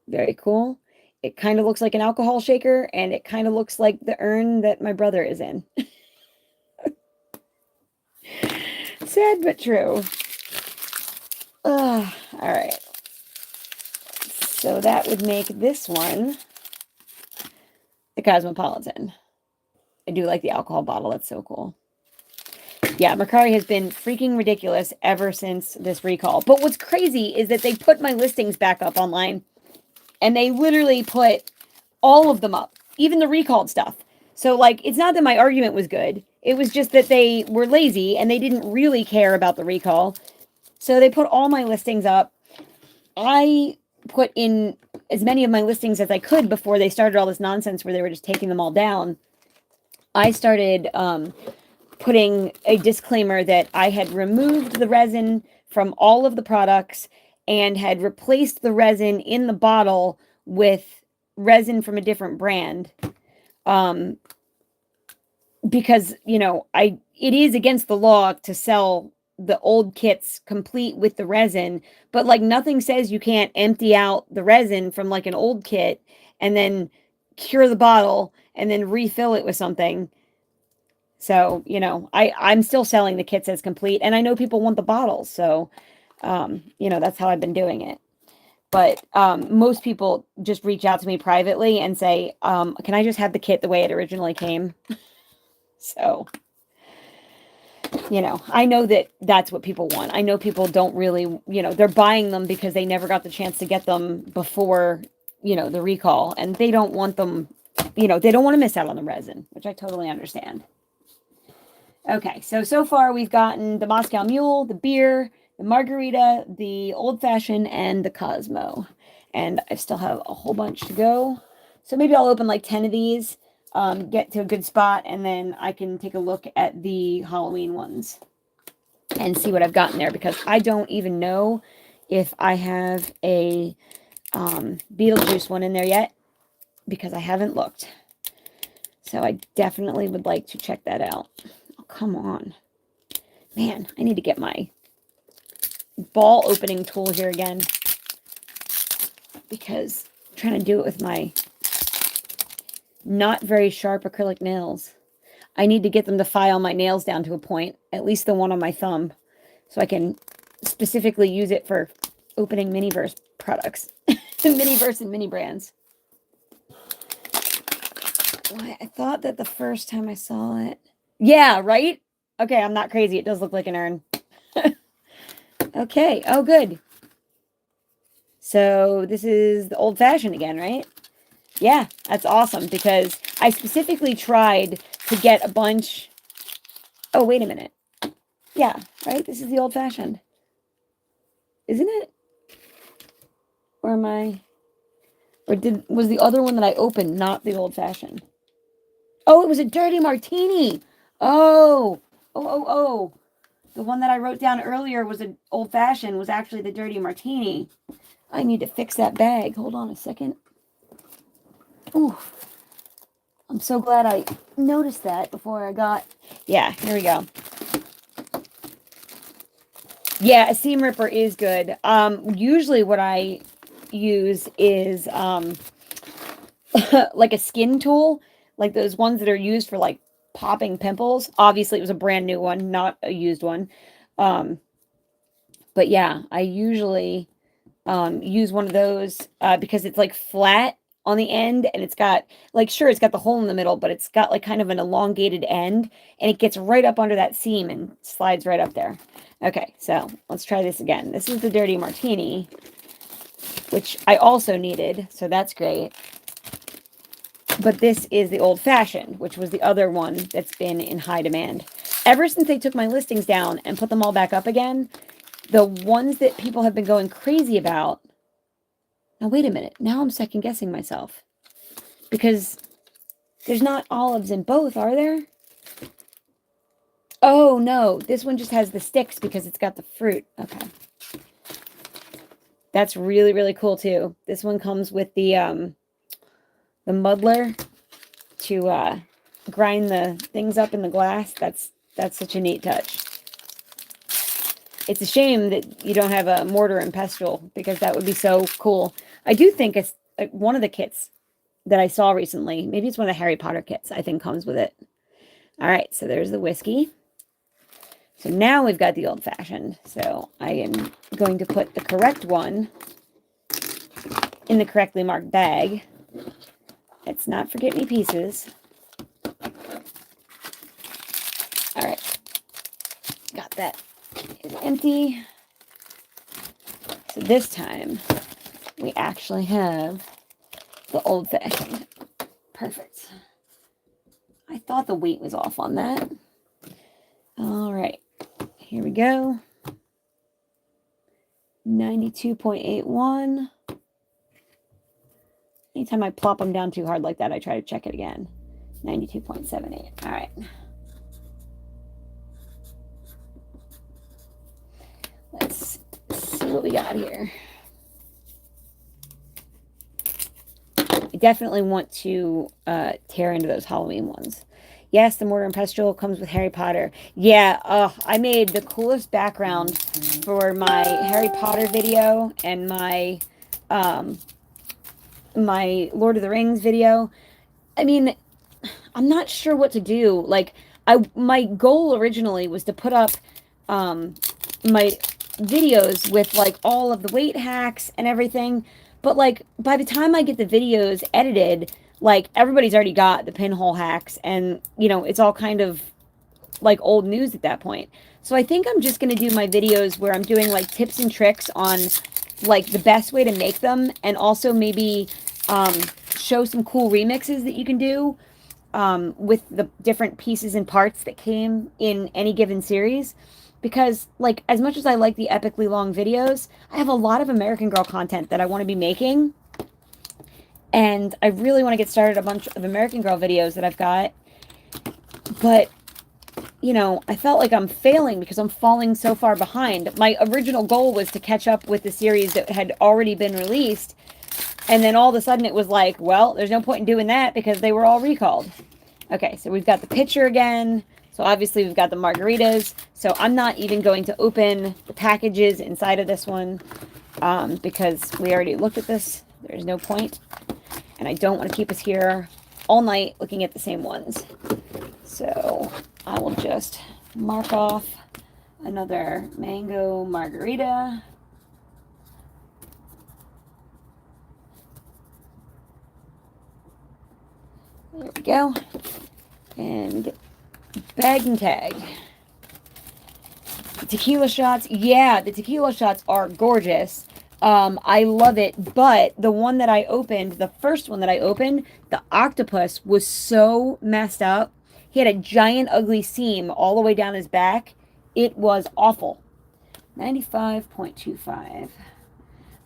Very cool. It kind of looks like an alcohol shaker, and it kind of looks like the urn that my brother is in. Sad but true. All right. So that would make this one the Cosmopolitan. I do like the alcohol bottle. That's so cool. Yeah, Mercari has been freaking ridiculous ever since this recall. But what's crazy is that they put my listings back up online. And they literally put all of them up. Even the recalled stuff. So, like, it's not that my argument was good. It was just that they were lazy and they didn't really care about the recall. So they put all my listings up. I put in as many of my listings as I could before they started all this nonsense where they were just taking them all down. I started putting a disclaimer that I had removed the resin from all of the products and had replaced the resin in the bottle with resin from a different brand. Because, you know, it is against the law to sell the old kits complete with the resin, but like nothing says you can't empty out the resin from like an old kit and then cure the bottle and then refill it with something. So, you know, I'm still selling the kits as complete, and I know people want the bottles. So, you know, that's how I've been doing it. But most people just reach out to me privately and say, can I just have the kit the way it originally came? So, you know, I know that that's what people want. I know people don't really, you know, they're buying them because they never got the chance to get them before, you know, the recall. And they don't want them, you know, they don't want to miss out on the resin, which I totally understand. Okay, so far we've gotten the Moscow Mule, the beer, the margarita, the old fashioned, and the Cosmo. And I still have a whole bunch to go. So maybe I'll open like 10 of these, get to a good spot, and then I can take a look at the Halloween ones and see what I've gotten there, because I don't even know if I have a Beetlejuice one in there yet, because I haven't looked. So I definitely would like to check that out. Oh, come on. Man, I need to get my ball opening tool here again, because I'm trying to do it with my not very sharp acrylic nails. I need to get them to file my nails down to a point, at least the one on my thumb, so I can specifically use it for opening Miniverse products. Miniverse and mini brands. Why, I thought that the first time I saw it. Yeah, right? Okay, I'm not crazy. It does look like an urn. Okay. Oh, good. So this is the old fashioned again, right? Yeah, that's awesome, because I specifically tried to get a bunch. Oh, wait a minute. Yeah, right? This is the old fashioned. Isn't it? Or am I? Or was the other one that I opened not the old fashioned? Oh, it was a dirty martini. Oh. The one that I wrote down earlier was an old fashioned, was actually the dirty martini. I need to fix that bag. Hold on a second. Ooh. I'm so glad I noticed that before I got... Yeah, here we go. Yeah, a seam ripper is good. Usually what I use is like a skin tool, like those ones that are used for like popping pimples. Obviously it was a brand new one, not a used one. But yeah, I usually use one of those because it's like flat on the end, and it's got like, sure, it's got the hole in the middle, but it's got like kind of an elongated end, and it gets right up under that seam and slides right up there. Okay, so let's try this again. This is the dirty martini, which I also needed, so that's great. But this is the old-fashioned, which was the other one that's been in high demand. Ever since they took my listings down and put them all back up again, the ones that people have been going crazy about... Now, wait a minute. Now I'm second-guessing myself. Because there's not olives in both, are there? Oh, no. This one just has the sticks because it's got the fruit. Okay. That's really, really cool, too. This one comes with the muddler to grind the things up in the glass. That's such a neat touch. It's a shame that you don't have a mortar and pestle, because that would be so cool. I do think one of the kits that I saw recently. Maybe it's one of the Harry Potter kits, I think comes with it. All right, so there's the whiskey. So now we've got the old-fashioned. So I am going to put the correct one in the correctly marked bag. Let's not forget any pieces. All right, got that. It's empty. So this time we actually have the old-fashioned. Perfect. I thought the weight was off on that. All right, here we go. 92.81. Anytime I plop them down too hard like that, I try to check it again. 92.78. All right. Let's see what we got here. I definitely want to tear into those Halloween ones. Yes, the Mortar and Pestle comes with Harry Potter. Yeah, I made the coolest background for my Harry Potter video and my my Lord of the Rings video. I mean, I'm not sure what to do. Like, my goal originally was to put up my videos with like all of the weight hacks and everything. But like by the time I get the videos edited, like everybody's already got the pinhole hacks and you know, it's all kind of like old news at that point. So I think I'm just going to do my videos where I'm doing like tips and tricks on like the best way to make them, and also maybe show some cool remixes that you can do with the different pieces and parts that came in any given series. Because, like, as much as I like the epically long videos, I have a lot of American Girl content that I want to be making. And I really want to get started a bunch of American Girl videos that I've got. But, you know, I felt like I'm failing because I'm falling so far behind. My original goal was to catch up with the series that had already been released. And then all of a sudden it was like, well, there's no point in doing that because they were all recalled. Okay, so we've got the pitcher again. So obviously we've got the margaritas. So I'm not even going to open the packages inside of this one because we already looked at this. There's no point. And I don't want to keep us here all night looking at the same ones. So I will just mark off another mango margarita. There we go. And bag and tag. The tequila shots. Yeah, the tequila shots are gorgeous. I love it. But the one that I opened, the first one that I opened, the octopus was so messed up. He had a giant ugly seam all the way down his back. It was awful. 95.25.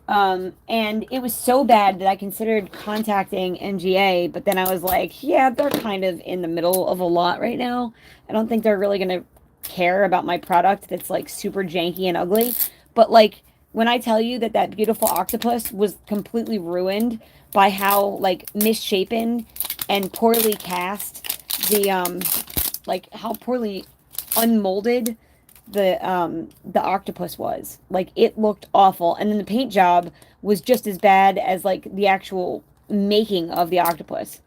And it was so bad that I considered contacting NGA, but then I was like, yeah, they're kind of in the middle of a lot right now. I don't think they're really going to care about my product that's like super janky and ugly. But like, when I tell you that that beautiful octopus was completely ruined by how like misshapen and poorly cast like how poorly unmolded the octopus was. Like, it looked awful. And then the paint job was just as bad as like the actual making of the octopus.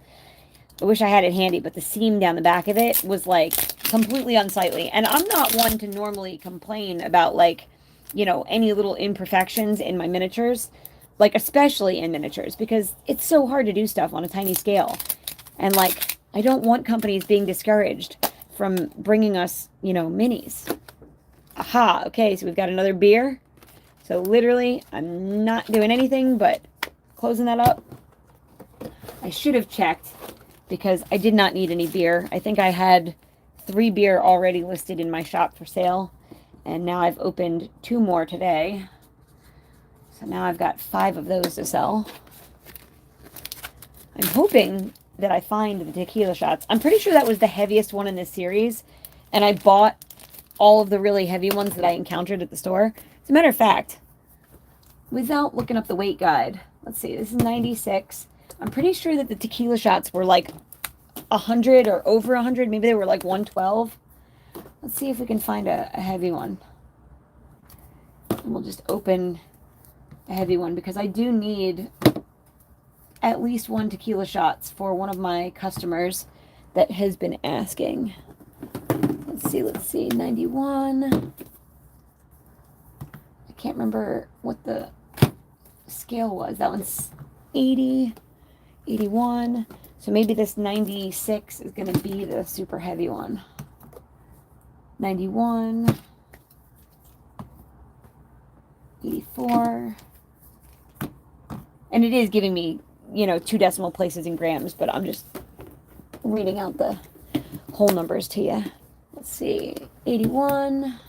I wish I had it handy, but the seam down the back of it was like completely unsightly. And I'm not one to normally complain about like, you know, any little imperfections in my miniatures, like especially in miniatures, because it's so hard to do stuff on a tiny scale. And like, I don't want companies being discouraged from bringing us, you know, minis. Aha, okay, so we've got another beer. So literally, I'm not doing anything but closing that up. I should have checked because I did not need any beer. I think I had 3 beer already listed in my shop for sale. And now I've opened 2 more today. So now I've got 5 of those to sell. I'm hoping that I find the tequila shots. I'm pretty sure that was the heaviest one in this series. And I bought all of the really heavy ones that I encountered at the store. As a matter of fact, without looking up the weight guide, let's see, this is 96. I'm pretty sure that the tequila shots were like 100 or over 100. Maybe they were like 112. Let's see if we can find a heavy one. And we'll just open a heavy one because I do need at least 1 tequila shots for one of my customers that has been asking. Let's see, 91. I can't remember what the scale was. That one's 80, 81. So maybe this 96 is going to be the super heavy one. 91, 84. And it is giving me, 2 decimal places in grams, but I'm just reading out the whole numbers to you. Let's see, 81,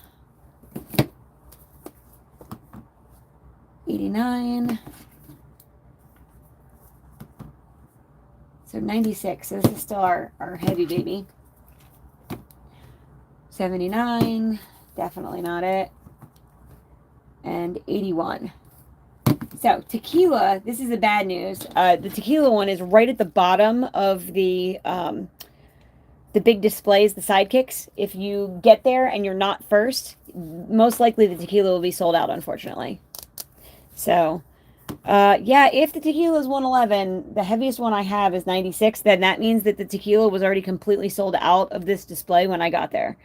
89. So 96. So this is still our heavy baby. 79. Definitely not it. And 81. So tequila, this is the bad news. The tequila one is right at the bottom of the big displays, the sidekicks. If you get there and you're not first, most likely the tequila will be sold out, unfortunately. So, yeah, if the tequila is 111, the heaviest one I have is 96, then that means that the tequila was already completely sold out of this display when I got there.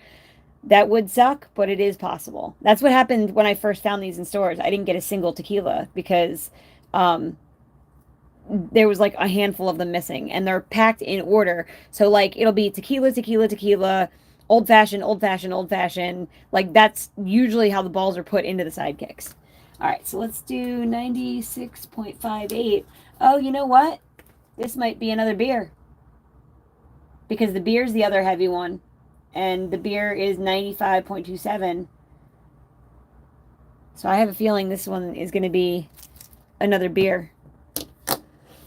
That would suck, but it is possible. That's what happened when I first found these in stores. I didn't get a single tequila because there was like a handful of them missing, and they're packed in order. So like it'll be tequila, tequila, tequila, old fashioned, old fashioned, old fashioned. Like that's usually how the balls are put into the sidekicks. All right, so let's do 96.58. Oh, you know what? This might be another beer, because the beer is the other heavy one, and the beer is 95.27. So I have a feeling this one is going to be another beer.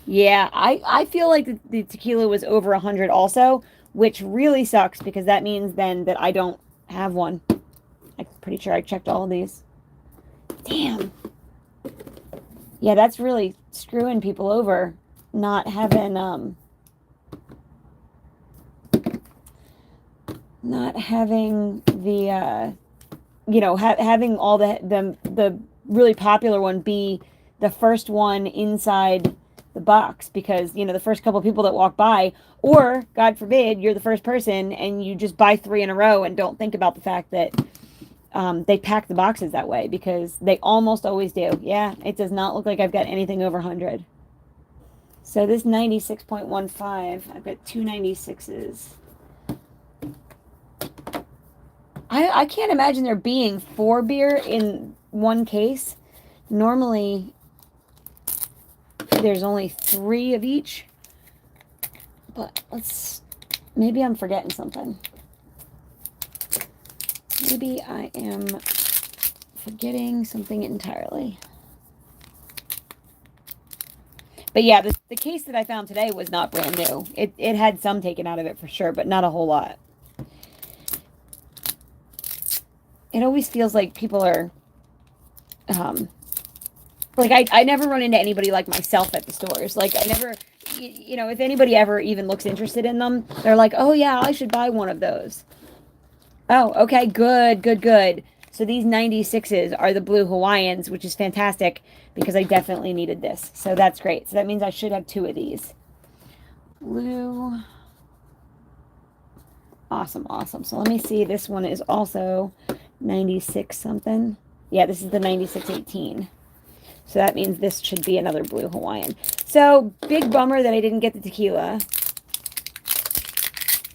Yeah, I feel like the tequila was over 100 also, which really sucks, because that means then that I don't have one. I'm pretty sure I checked all of these. Damn. Yeah, that's really screwing people over, not having the having all the really popular one be the first one inside the box, because the first couple of people that walk by, or God forbid you're the first person and you just buy 3 in a row and don't think about the fact that they pack the boxes that way, because they almost always do. Yeah, it does not look like I've got anything over 100. So this 96.15, I've got 2 96s. I can't imagine there being 4 beer in one case. Normally there's only 3 of each, but maybe I'm forgetting something. Maybe I am forgetting something entirely. But yeah, the case that I found today was not brand new. It had some taken out of it for sure, but not a whole lot. It always feels like people are, like I never run into anybody like myself at the stores. Like I never, if anybody ever even looks interested in them, they're like, oh yeah, I should buy one of those. Oh, okay, good, good, good. So these 96s are the blue Hawaiians, which is fantastic, because I definitely needed this. So that's great. So that means I should have 2 of these. Blue. Awesome, awesome. So let me see. This one is also 96 something. Yeah, this is the 9618. So that means this should be another blue Hawaiian. So big bummer that I didn't get the tequila.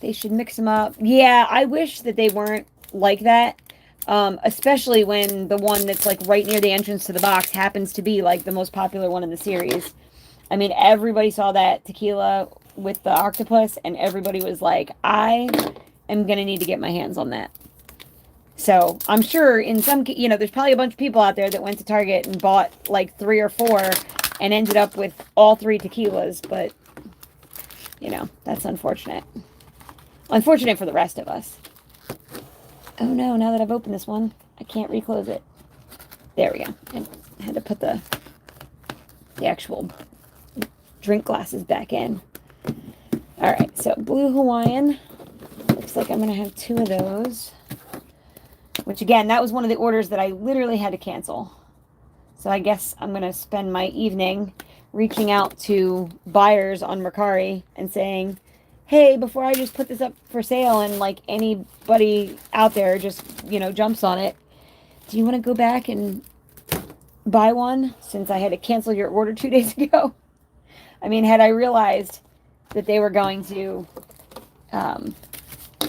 They should mix them up. Yeah, I wish that they weren't like that. Especially when the one that's like right near the entrance to the box happens to be like the most popular one in the series. I mean, everybody saw that tequila with the octopus, and everybody was like, I am going to need to get my hands on that. So I'm sure in some, there's probably a bunch of people out there that went to Target and bought like 3 or 4 and ended up with all 3 tequilas. But, that's unfortunate. Unfortunate for the rest of us. Oh no, now that I've opened this one, I can't reclose it. There we go. I had to put the actual drink glasses back in. All right, so blue Hawaiian. Looks like I'm going to have 2 of those. Which, again, that was one of the orders that I literally had to cancel. So I guess I'm going to spend my evening reaching out to buyers on Mercari and saying, hey, before I just put this up for sale and like anybody out there just, you know, jumps on it, do you want to go back and buy one since I had to cancel your order 2 days ago? I mean, had I realized that they were going to,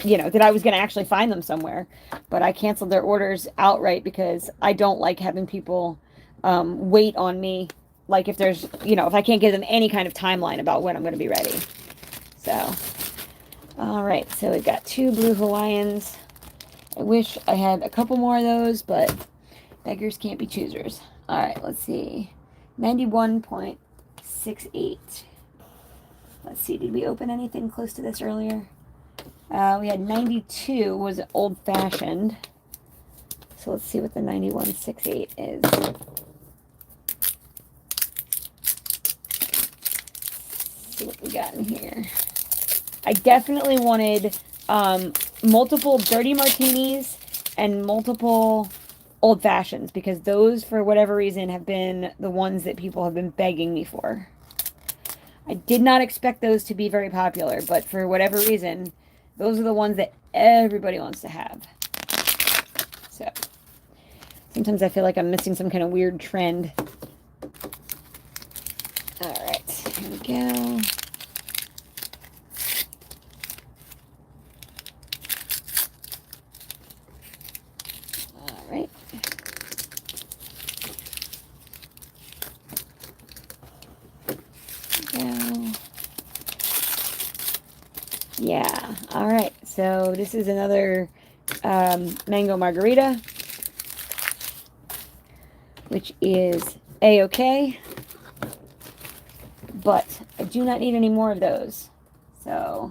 you know, that I was going to actually find them somewhere, but I canceled their orders outright because I don't like having people wait on me. Like if there's, you know, if I can't give them any kind of timeline about when I'm going to be ready. So, all right. So we've got 2 blue Hawaiians. I wish I had a couple more of those, but beggars can't be choosers. All right. Let's see. 91.68. Let's see. Did we open anything close to this earlier? We had 92 was old fashioned. So let's see what the 91.68 is. See what we got in here. I definitely wanted multiple dirty martinis and multiple old fashions because those, for whatever reason, have been the ones that people have been begging me for. I did not expect those to be very popular, but for whatever reason, those are the ones that everybody wants to have. So sometimes I feel like I'm missing some kind of weird trend. All right, here we go. All right. Yeah, all right. So this is another mango margarita, which is A-okay, but I do not need any more of those. So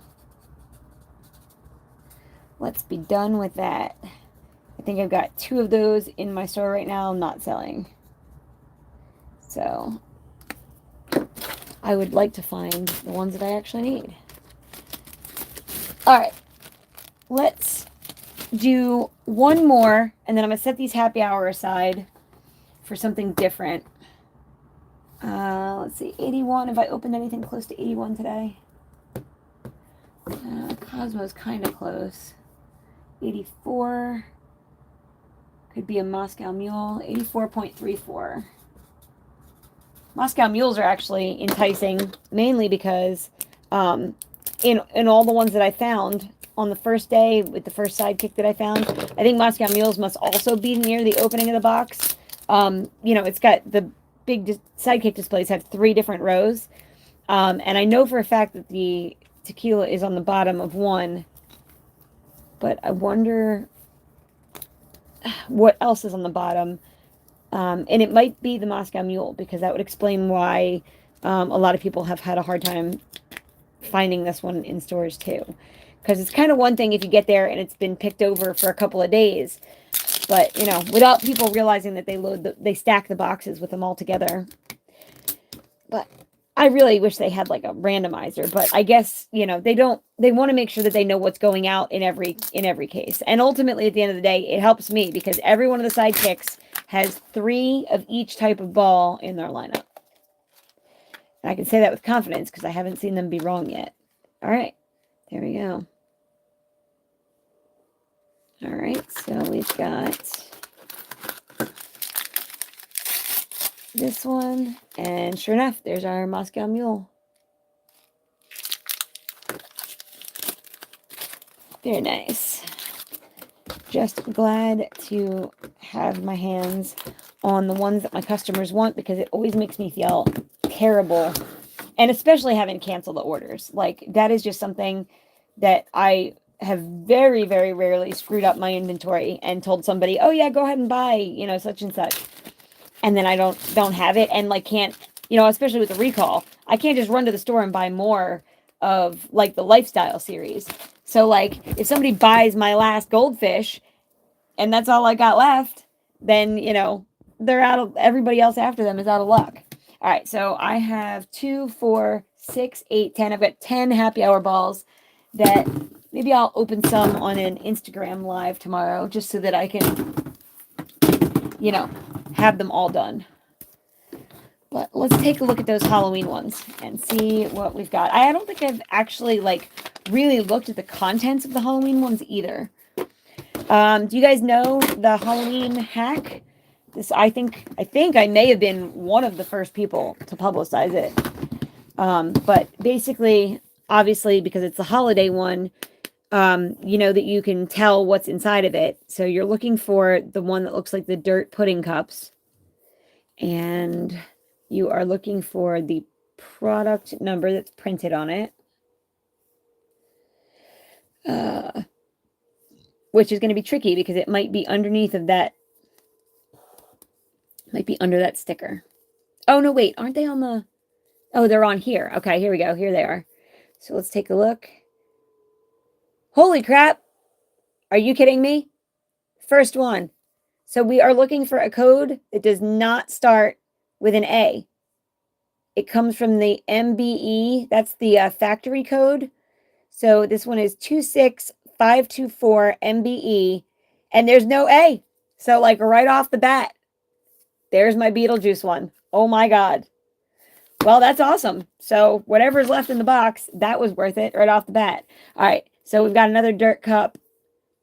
let's be done with that. I think I've got 2 of those in my store right now, not selling. So I would like to find the ones that I actually need. All right, let's do one more, and then I'm going to set these happy hour aside for something different. Let's see, 81. Have I opened anything close to 81 today? Cosmo's kind of close. 84. Could be a Moscow Mule. 84.34. Moscow Mules are actually enticing, mainly because in all the ones that I found on the first day with the first sidekick that I found, I think Moscow Mules must also be near the opening of the box. You know, it's got the big sidekick displays have 3 different rows. And I know for a fact that the tequila is on the bottom of one, but I wonder what else is on the bottom. And it might be the Moscow Mule, because that would explain why a lot of people have had a hard time finding this one in stores too. Because it's kind of one thing if you get there and it's been picked over for a couple of days, but you know, without people realizing that they stack the boxes with them all together. But I really wish they had like a randomizer, but I guess, you know, they want to make sure that they know what's going out in every case. And ultimately at the end of the day, it helps me because every one of the sidekicks has 3 of each type of ball in their lineup. And I can say that with confidence because I haven't seen them be wrong yet. All right, there we go. All right, so we've got this one, and sure enough, there's our Moscow Mule. Very nice. Just glad to have my hands on the ones that my customers want because it always makes me feel terrible, and especially having to cancel the orders. Like, that is just something that I have very, very rarely screwed up my inventory and told somebody, oh yeah, go ahead and buy, you know, such and such. And then I don't have it, and like can't, you know, especially with the recall, I can't just run to the store and buy more of like the lifestyle series. So like if somebody buys my last goldfish and that's all I got left, then, you know, they're out of, everybody else after them is out of luck. All right, so I have 2, 4, 6, 8, 10. I've got 10 happy hour balls that maybe I'll open some on an Instagram live tomorrow just so that I can, you know, have them all done. But let's take a look at those Halloween ones and see what we've got. I don't think I've actually like really looked at the contents of the Halloween ones either. Do you guys know the Halloween hack? This I think I may have been one of the first people to publicize it. But basically, obviously, because it's the holiday one, you know that you can tell what's inside of it. So you're looking for the one that looks like the dirt pudding cups. And you are looking for the product number that's printed on it. Which is going to be tricky because it might be underneath of that. Might be under that sticker. Oh, no, wait. Aren't they on the... Oh, they're on here. Okay, here we go. Here they are. So let's take a look. Holy crap. Are you kidding me? First one. So we are looking for a code that does not start with an A. It comes from the MBE. That's the factory code. So this one is 26524 MBE. And there's no A. So like right off the bat, there's my Beetlejuice one. Oh my God. Well, that's awesome. So whatever's left in the box, that was worth it right off the bat. All right. So we've got another dirt cup.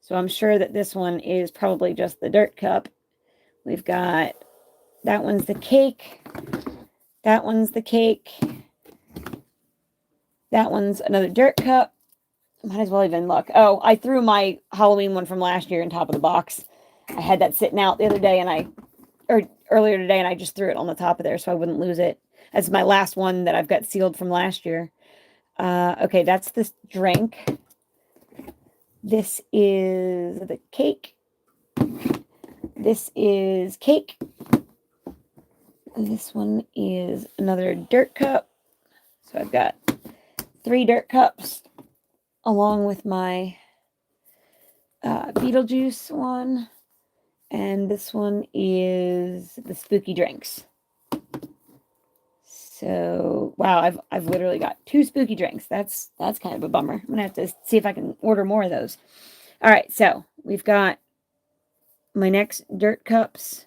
So I'm sure that this one is probably just the dirt cup. We've got, that one's the cake. That one's the cake. That one's another dirt cup. Might as well even look. Oh, I threw my Halloween one from last year on top of the box. I had that sitting out the other day earlier today, and I just threw it on the top of there so I wouldn't lose it. That's my last one that I've got sealed from last year. Okay, that's this drink. This is the cake. This is cake. And this one is another dirt cup. So I've got 3 dirt cups along with my Beetlejuice one. And this one is the spooky drinks. So, wow, I've literally got 2 spooky drinks. That's kind of a bummer. I'm going to have to see if I can order more of those. All right, so we've got my next dirt cups.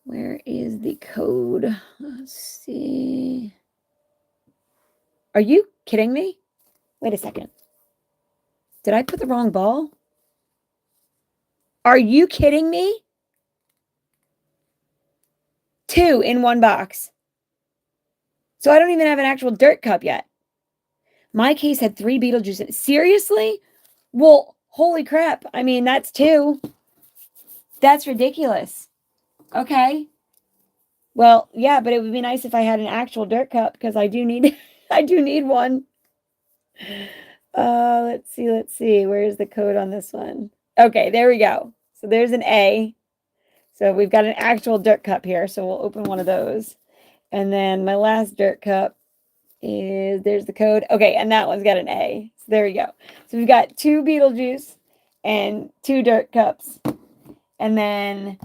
Where is the code? Let's see. Are you kidding me? Wait a second. Did I put the wrong ball? Are you kidding me? 2 in one box. So I don't even have an actual dirt cup yet. My case had 3 Beetlejuice in it. Seriously? Well, holy crap. I mean, that's 2. That's ridiculous. Okay. Well, yeah, but it would be nice if I had an actual dirt cup because I do need one. Let's see. Where's the code on this one? Okay, there we go. So there's an A. So we've got an actual dirt cup here. So we'll open one of those. And then my last dirt cup is, there's the code. Okay, and that one's got an A. So there we go. So we've got 2 Beetlejuice and 2 dirt cups. And then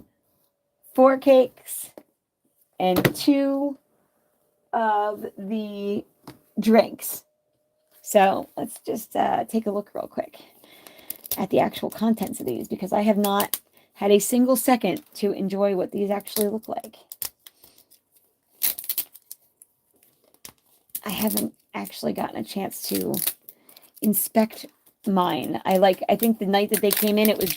4 cakes and 2 of the drinks. So let's just take a look real quick at the actual contents of these because I have not had a single second to enjoy what these actually look like. I haven't actually gotten a chance to inspect mine. I think the night that they came in, it was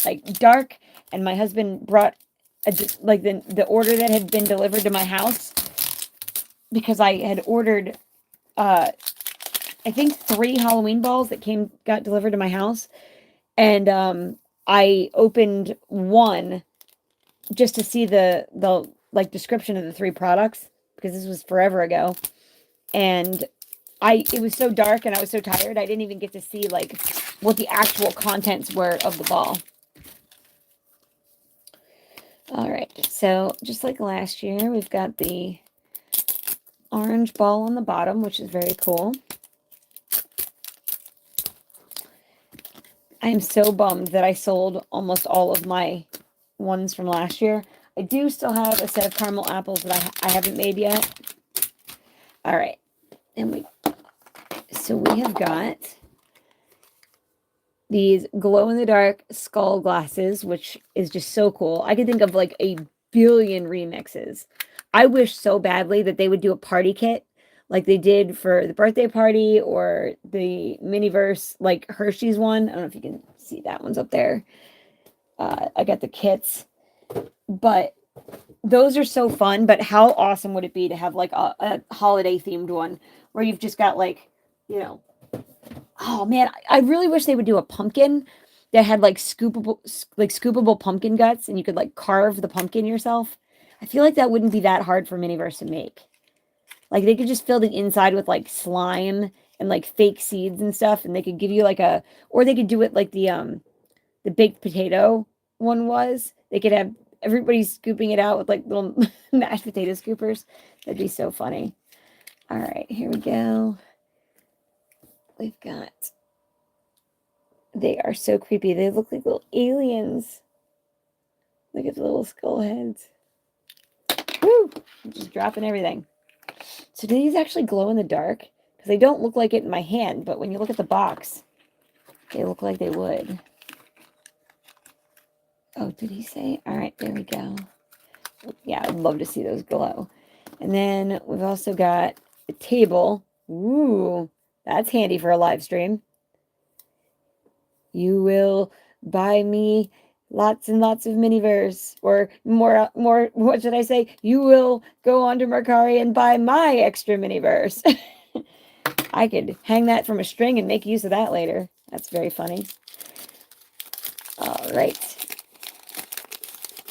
like dark, and my husband brought the order that had been delivered to my house because I had ordered I think 3 Halloween balls that got delivered to my house, and I opened one just to see the description of the 3 products because this was forever ago. And it was so dark and I was so tired, I didn't even get to see like what the actual contents were of the ball. All right, so just like last year, we've got the orange ball on the bottom, which is very cool. I am so bummed that I sold almost all of my ones from last year. I do still have a set of caramel apples that I haven't made yet. All right, and we have got these glow-in-the-dark skull glasses, which is just so cool. I could think of like a billion remixes. I wish so badly that they would do a party kit like they did for the birthday party or the Miniverse, like Hershey's one. I don't know if you can see that one's up there. I got the kits, but those are so fun. But how awesome would it be to have like a holiday themed one where you've just got like, you know, oh man, I really wish they would do a pumpkin that had like scoopable pumpkin guts and you could like carve the pumpkin yourself. I feel like that wouldn't be that hard for Miniverse to make. Like they could just fill the inside with like slime and like fake seeds and stuff, and they could give you like or they could do it like the baked potato one was. They could have everybody scooping it out with like little mashed potato scoopers. That'd be so funny. All right, here we go. We've got, they are so creepy. They look like little aliens. Look at the little skull heads. Woo! I'm just dropping everything. So do these actually glow in the dark? Because they don't look like it in my hand, but when you look at the box, they look like they would. Oh, did he say? All right, there we go. Yeah, I'd love to see those glow. And then we've also got a table. Ooh, that's handy for a live stream. You will buy me lots and lots of Miniverse, or more, what should I say? You will go on to Mercari and buy my extra Miniverse. I could hang that from a string and make use of that later. That's very funny. All right.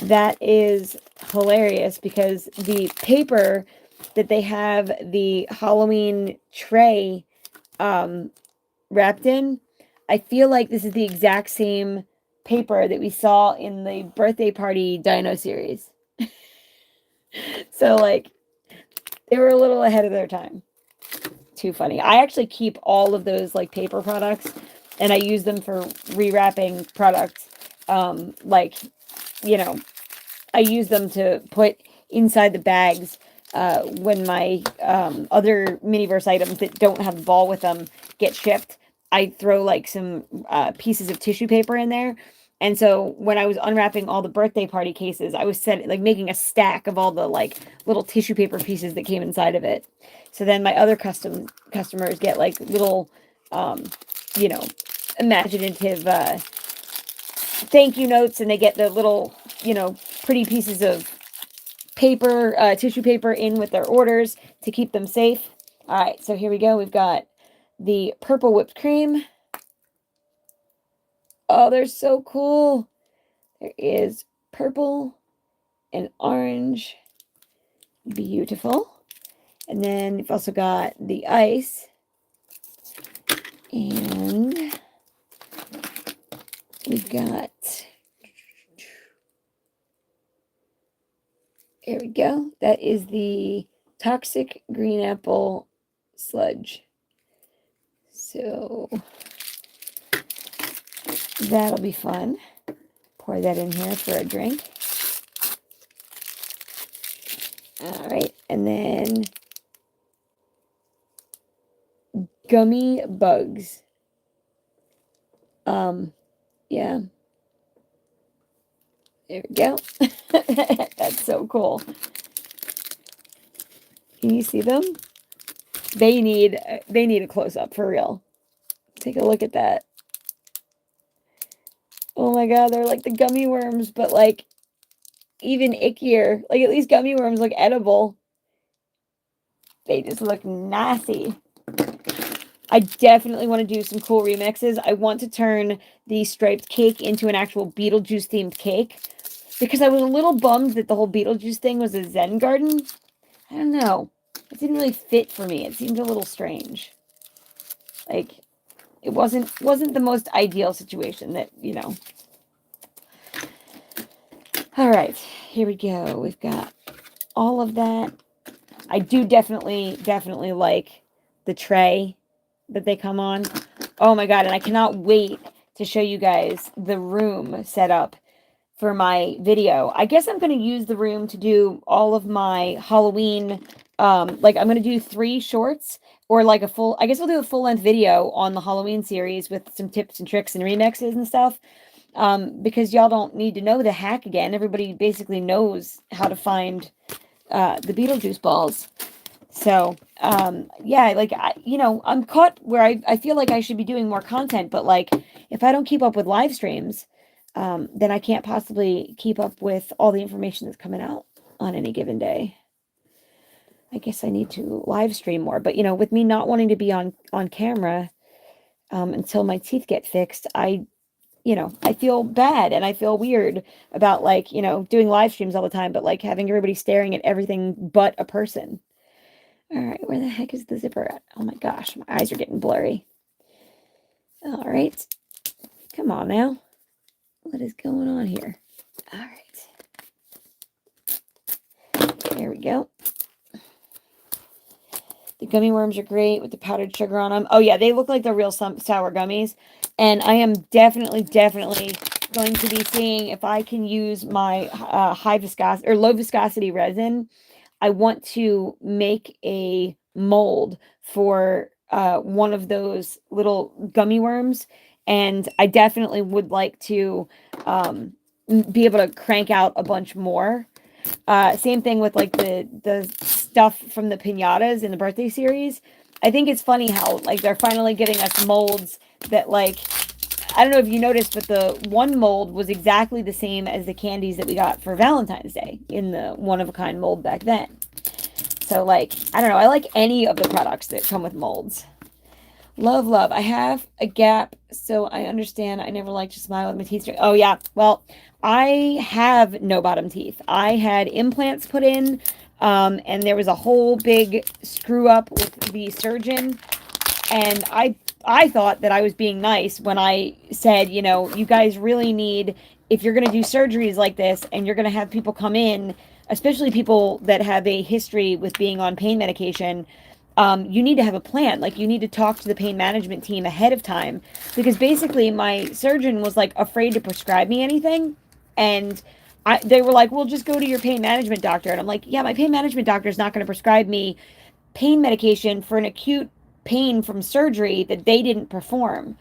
That is hilarious because the paper that they have the Halloween tray wrapped in, I feel like this is the exact same paper that we saw in the birthday party dino series. So like they were a little ahead of their time. Too funny. I actually keep all of those like paper products and I use them for rewrapping products. Like, you know, I use them to put inside the bags when my other Miniverse items that don't have the ball with them get shipped. I throw like some pieces of tissue paper in there. And so when I was unwrapping all the birthday party cases, I was making a stack of all the like little tissue paper pieces that came inside of it. So then my other customers get like little, you know, imaginative thank you notes, and they get the little, you know, pretty pieces of paper, tissue paper in with their orders to keep them safe. All right, so here we go. We've got the purple whipped cream. Oh, they're so cool. There is purple and orange. Beautiful. And then we've also got the ice. And we've got, here we go. That is the toxic green apple sludge. So that'll be fun. Pour that in here for a drink. All right, and then gummy bugs. Yeah. There we go. That's so cool. Can you see them? They need a close-up for real. Take a look at that. Oh my god, they're like the gummy worms, but like even ickier. Like at least gummy worms look edible. They just look nasty. I definitely want to do some cool remixes. I want to turn the striped cake into an actual Beetlejuice themed cake because I was a little bummed that the whole Beetlejuice thing was a Zen garden. I don't know. It didn't really fit for me. It seemed a little strange. Like it wasn't the most ideal situation that, you know. All right, here we go. We've got all of that. I do definitely like the tray that they come on. Oh my god, and I cannot wait to show you guys the room set up for my video. I guess I'm going to use the room to do all of my Halloween, like I'm going to do 3 shorts or like I guess I'll do a full-length video on the Halloween series with some tips and tricks and remixes and stuff. because y'all don't need to know the hack again. Everybody basically knows how to find the Beetlejuice balls. So, yeah, like, I'm caught where I feel like I should be doing more content, but like, if I don't keep up with live streams, then I can't possibly keep up with all the information that's coming out on any given day. I guess I need to live stream more, but with me not wanting to be on camera, until my teeth get fixed, I feel bad and I feel weird about like, doing live streams all the time, but like having everybody staring at everything but a person. All right, where the heck is the zipper at? Oh my gosh, my eyes are getting blurry. All right, come on now. What is going on here? All right, there we go. The gummy worms are great with the powdered sugar on them. Oh yeah, they look like the real sour gummies. And I am definitely going to be seeing if I can use my high viscosity or low viscosity resin. I want to make a mold for one of those little gummy worms. And I definitely would like to be able to crank out a bunch more. Same thing with like the stuff from the piñatas in the birthday series. I think it's funny how like they're finally getting us molds that like, I don't know if you noticed, but the one mold was exactly the same as the candies that we got for Valentine's Day in the one-of-a-kind mold back then. So like, I don't know, I like any of the products that come with molds. Love. I have a gap, so I understand. I never like to smile with my teeth straight. Oh yeah, well, I have no bottom teeth. I had implants put in, and there was a whole big screw up with the surgeon, and I thought that I was being nice when I said, you guys really need, if you're going to do surgeries like this and you're going to have people come in, especially people that have a history with being on pain medication, you need to have a plan. Like, you need to talk to the pain management team ahead of time, because basically my surgeon was like afraid to prescribe me anything. And they were like, well, just go to your pain management doctor. And I'm like, yeah, my pain management doctor is not going to prescribe me pain medication for an acute pain from surgery that they didn't perform.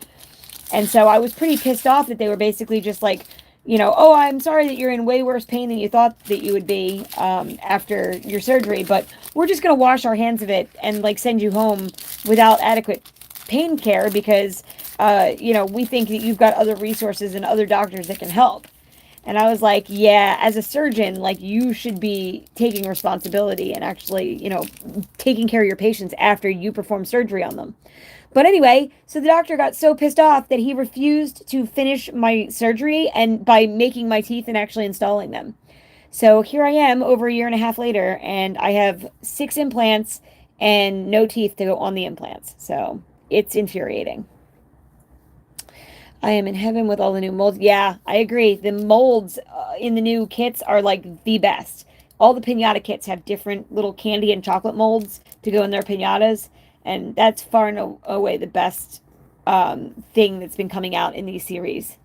And so I was pretty pissed off that they were basically just like, oh, I'm sorry that you're in way worse pain than you thought that you would be after your surgery, but we're just going to wash our hands of it and like send you home without adequate pain care because, we think that you've got other resources and other doctors that can help. And I was like, yeah, as a surgeon, like, you should be taking responsibility and actually, taking care of your patients after you perform surgery on them. But anyway, so the doctor got so pissed off that he refused to finish my surgery and by making my teeth and actually installing them. So here I am over a year and a half later, and I have 6 implants and no teeth to go on the implants. So it's infuriating. I am in heaven with all the new molds. Yeah, I agree. The molds in the new kits are like the best. All the piñata kits have different little candy and chocolate molds to go in their piñatas. And that's far and away the best thing that's been coming out in these series.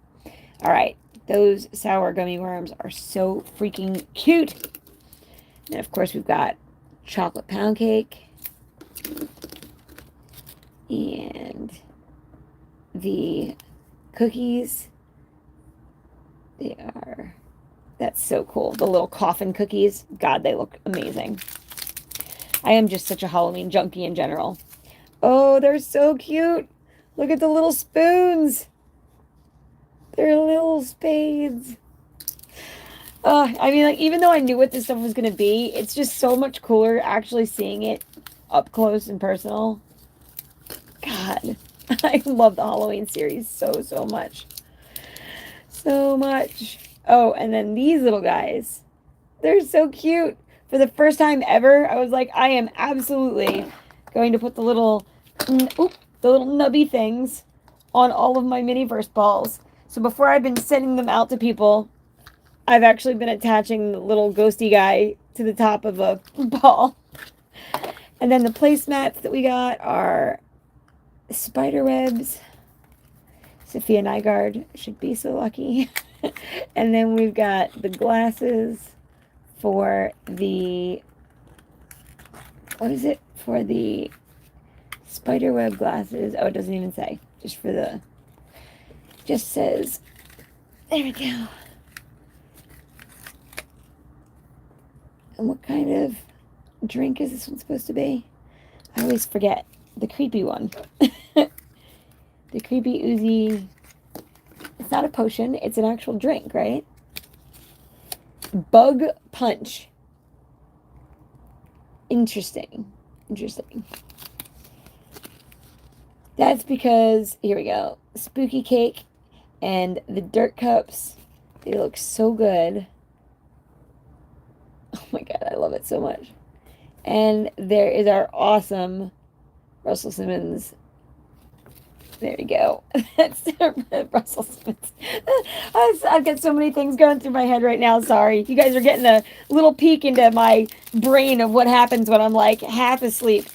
All right. Those sour gummy worms are so freaking cute. And of course, we've got chocolate pound cake. And the cookies. That's so cool. The little coffin cookies. God, they look amazing. I am just such a Halloween junkie in general. Oh, they're so cute. Look at the little spoons. They're little spades. I mean, like, even though I knew what this stuff was going to be, it's just so much cooler actually seeing it up close and personal. God, I love the Halloween series so much. So much. Oh, and then these little guys. They're so cute. For the first time ever, I was like, I am absolutely going to put the little nubby things on all of my Miniverse balls. So before I've been sending them out to people, I've actually been attaching the little ghosty guy to the top of a ball. And then the placemats that we got are spider webs. Sophia Nygaard should be so lucky. And then we've got the glasses for the, what is it? For the spiderweb glasses. Oh, it doesn't even say. Just says There we go. And what kind of drink is this one supposed to be? I always forget. The creepy one. The creepy oozy. It's not a potion. It's an actual drink, right? Bug punch. Interesting. Interesting. That's because, here we go, spooky cake and the dirt cups. They look so good. Oh my god, I love it so much. And there is our awesome Russell Simmons. There we go. That's Russell Simmons. I've got so many things going through my head right now. Sorry. You guys are getting a little peek into my brain of what happens when I'm like half asleep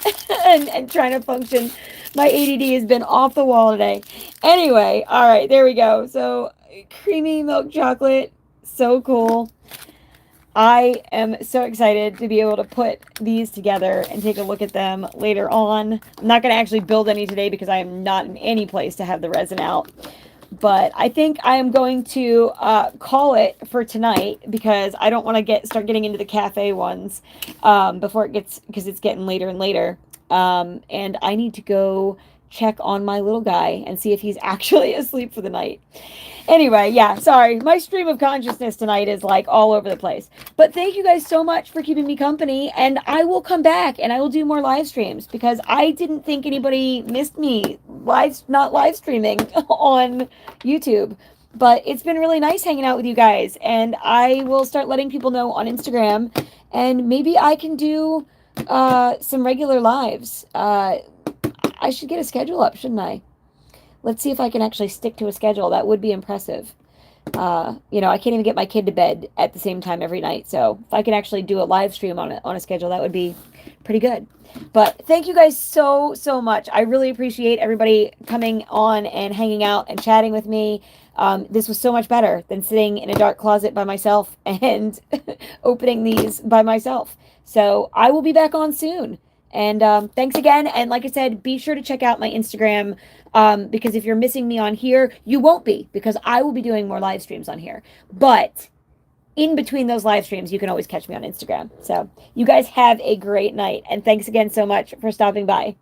and trying to function. My ADD has been off the wall today. Anyway, all right, there we go. So creamy milk chocolate. So cool. I am so excited to be able to put these together and take a look at them later on. I'm not going to actually build any today because I am not in any place to have the resin out. But I think I am going to call it for tonight because I don't want to start getting into the cafe ones before it gets, because it's getting later and later. And I need to go check on my little guy and see if he's actually asleep for the night. Anyway, yeah, sorry. My stream of consciousness tonight is like all over the place. But thank you guys so much for keeping me company. And I will come back and I will do more live streams because I didn't think anybody missed me not live streaming on YouTube. But it's been really nice hanging out with you guys. And I will start letting people know on Instagram. And maybe I can do some regular lives. I should get a schedule up, shouldn't I? Let's see if I can actually stick to a schedule. That would be impressive. You know, I can't even get my kid to bed at the same time every night. So if I can actually do a live stream on a schedule, that would be pretty good. But thank you guys so, so much. I really appreciate everybody coming on and hanging out and chatting with me. This was so much better than sitting in a dark closet by myself and opening these by myself. So I will be back on soon. And thanks again. And like I said, be sure to check out my Instagram because if you're missing me on here, you won't be because I will be doing more live streams on here. But in between those live streams, you can always catch me on Instagram. So you guys have a great night. And thanks again so much for stopping by.